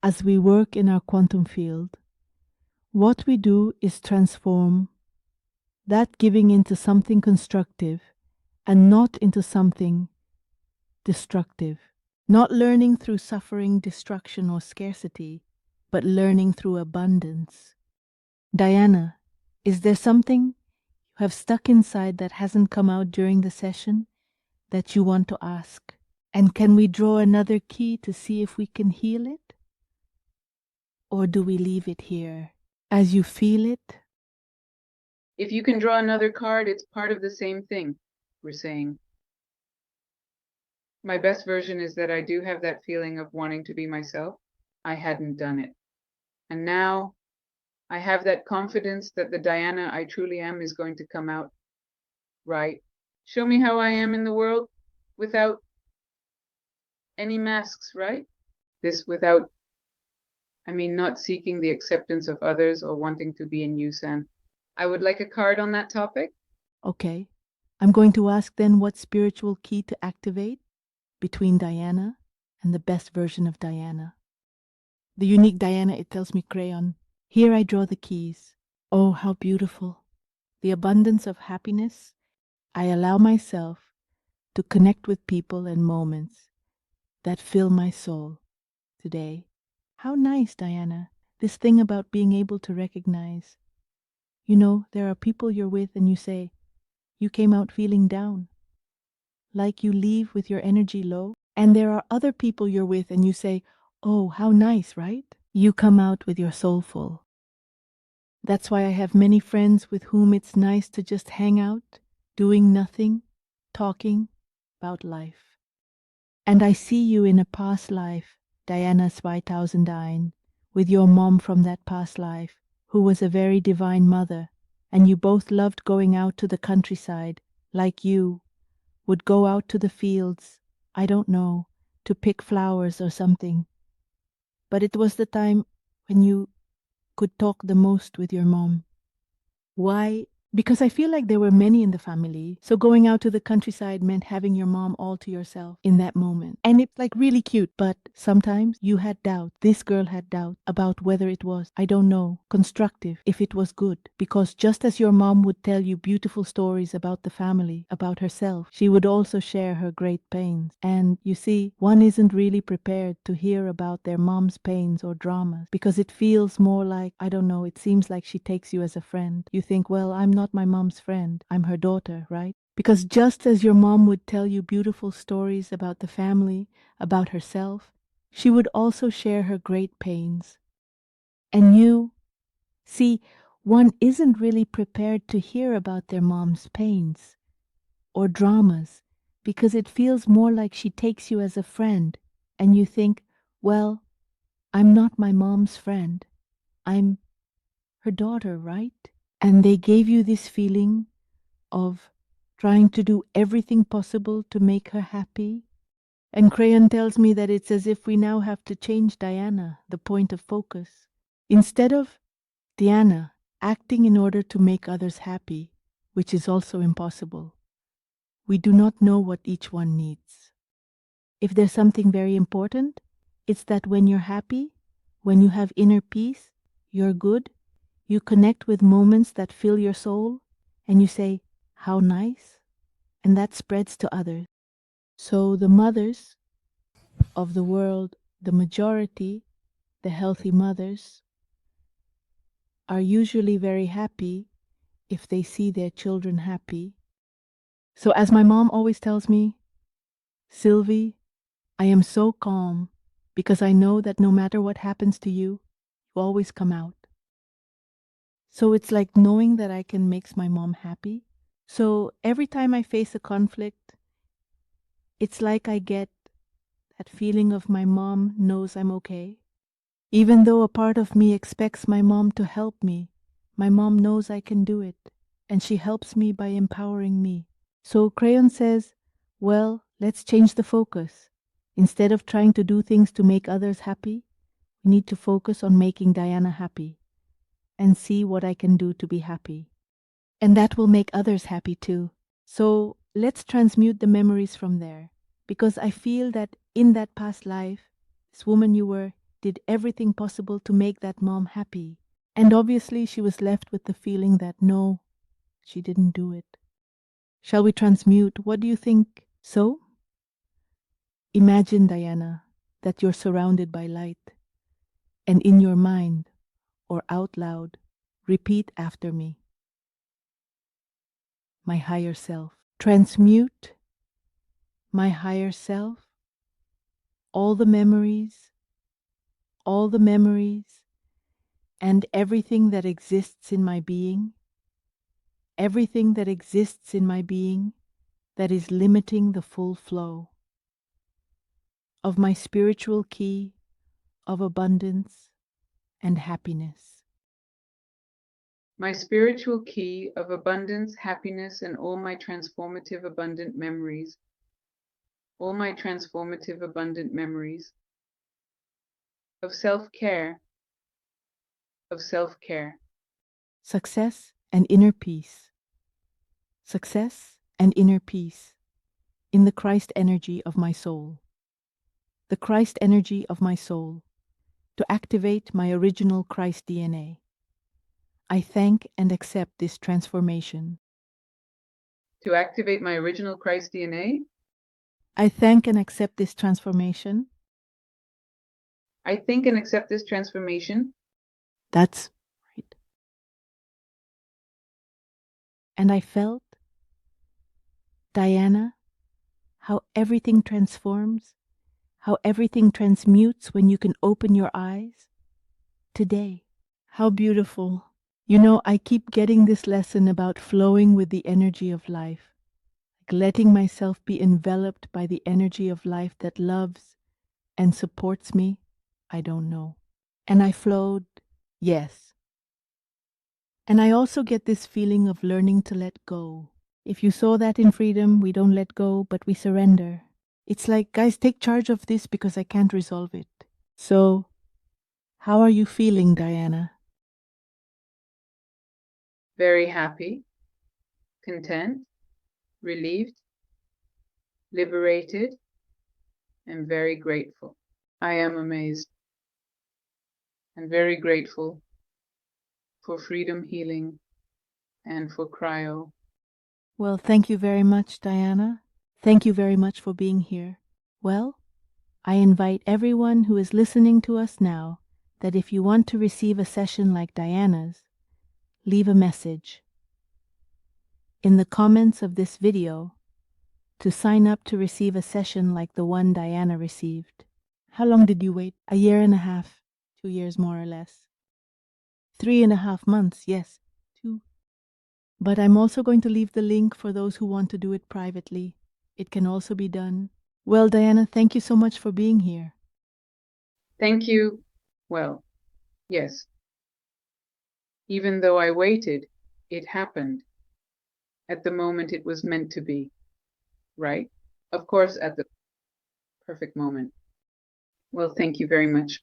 as we work in our quantum field, what we do is transform that giving into something constructive and not into something destructive. Not learning through suffering, destruction, or scarcity, but learning through abundance. Diana, is there something you have stuck inside that hasn't come out during the session that you want to ask? And can we draw another key to see if we can heal it? Or do we leave it here as you feel it? If you can draw another card, it's part of the same thing, we're saying. My best version is that I do have that feeling of wanting to be myself. I hadn't done it. And now I have that confidence that the Diana I truly am is going to come out right. Show me how I am in the world without any masks, right? This without, I mean, not seeking the acceptance of others or wanting to be in Yusan. I would like a card on that topic. Okay. I'm going to ask then what spiritual key to activate between Diana and the best version of Diana. The unique Diana, it tells me Kryon. Here I draw the keys. Oh, how beautiful. The abundance of happiness. I allow myself to connect with people and moments that fill my soul today. How nice, Diana. This thing about being able to recognize. You know, there are people you're with and you say, you came out feeling down, like you leave with your energy low. And there are other people you're with and you say, oh, how nice, right? you come out with your soul full. That's why I have many friends with whom it's nice to just hang out, doing nothing, talking about life. And I see you in a past life, Diana 2001, with your mom from that past life, who was a very divine mother, and you both loved going out to the countryside, like you would go out to the fields, I don't know, to pick flowers or something. But it was the time when you could talk the most with your mom. Why? Because I feel like there were many in the family. So going out to the countryside meant having your mom all to yourself in that moment. And it's like really cute. But sometimes you had doubt. This girl had doubt about whether it was, I don't know, constructive, if it was good. Because just as your mom would tell you beautiful stories about the family, about herself, she would also share her great pains. And you see, one isn't really prepared to hear about their mom's pains or dramas because it feels more like, I don't know, it seems like she takes you as a friend. You think, well, I'm not my mom's friend, I'm her daughter, right? Because just as your mom would tell you beautiful stories about the family, about herself, she would also share her great pains. And you, see, one isn't really prepared to hear about their mom's pains or dramas because it feels more like she takes you as a friend, and you think, well, I'm not my mom's friend, I'm her daughter, right? And they gave you this feeling of trying to do everything possible to make her happy. And Kryon tells me that it's as if we now have to change Diana, the point of focus. Instead of Diana acting in order to make others happy, which is also impossible, we do not know what each one needs. If there's something very important, it's that when you're happy, when you have inner peace, you're good, you connect with moments that fill your soul, and you say, how nice, and that spreads to others. So the mothers of the world, the majority, the healthy mothers, are usually very happy if they see their children happy. So as my mom always tells me, Sylvie, I am so calm because I know that no matter what happens to you, you always come out. So it's like knowing that I can make my mom happy. So every time I face a conflict, it's like I get that feeling of my mom knows I'm okay. Even though a part of me expects my mom to help me, my mom knows I can do it, and she helps me by empowering me. So Kryon says, well, let's change the focus. Instead of trying to do things to make others happy, we need to focus on making Diana happy and see what I can do to be happy. And that will make others happy too. So let's transmute the memories from there. Because I feel that in that past life, this woman you were did everything possible to make that mom happy. And obviously she was left with the feeling that no, she didn't do it. Shall we transmute? What do you think? So? Imagine, Diana, that you're surrounded by light, and in your mind, or out loud, repeat after me. My higher self. Transmute my higher self, all the memories, and everything that exists in my being, everything that exists in my being that is limiting the full flow of my spiritual key of abundance and happiness. My spiritual key of abundance, happiness, and all my transformative abundant memories. All my transformative abundant memories of self-care, of self-care. Success and inner peace. Success and inner peace in the Christ energy of my soul. The Christ energy of my soul to activate my original Christ DNA. I thank and accept this transformation. To activate my original Christ DNA, I thank and accept this transformation. I think and accept this transformation. That's right. And I felt, Diana, how everything transforms, how everything transmutes when you can open your eyes, today. How beautiful. You know, I keep getting this lesson about flowing with the energy of life, like letting myself be enveloped by the energy of life that loves and supports me. I don't know. And I flowed, yes. And I also get this feeling of learning to let go. If you saw that in freedom, we don't let go, but we surrender. It's like, guys, take charge of this because I can't resolve it. So, how are you feeling, Diana? Very happy, content, relieved, liberated, and very grateful. I am amazed and very grateful for Freedom Healing and for Kryo. Well, thank you very much, Diana. Thank you very much for being here. Well, I invite everyone who is listening to us now that if you want to receive a session like Diana's, leave a message in the comments of this video to sign up to receive a session like the one Diana received. How long did you wait? A year and a half, 2 years more or less. 3.5 months, yes, 2. But I'm also going to leave the link for those who want to do it privately. It can also be done. Well, Diana, thank you so much for being here. Thank you. Well, yes. Even though I waited, it happened at the moment it was meant to be, right? Of course, at the perfect moment. Well, thank you very much.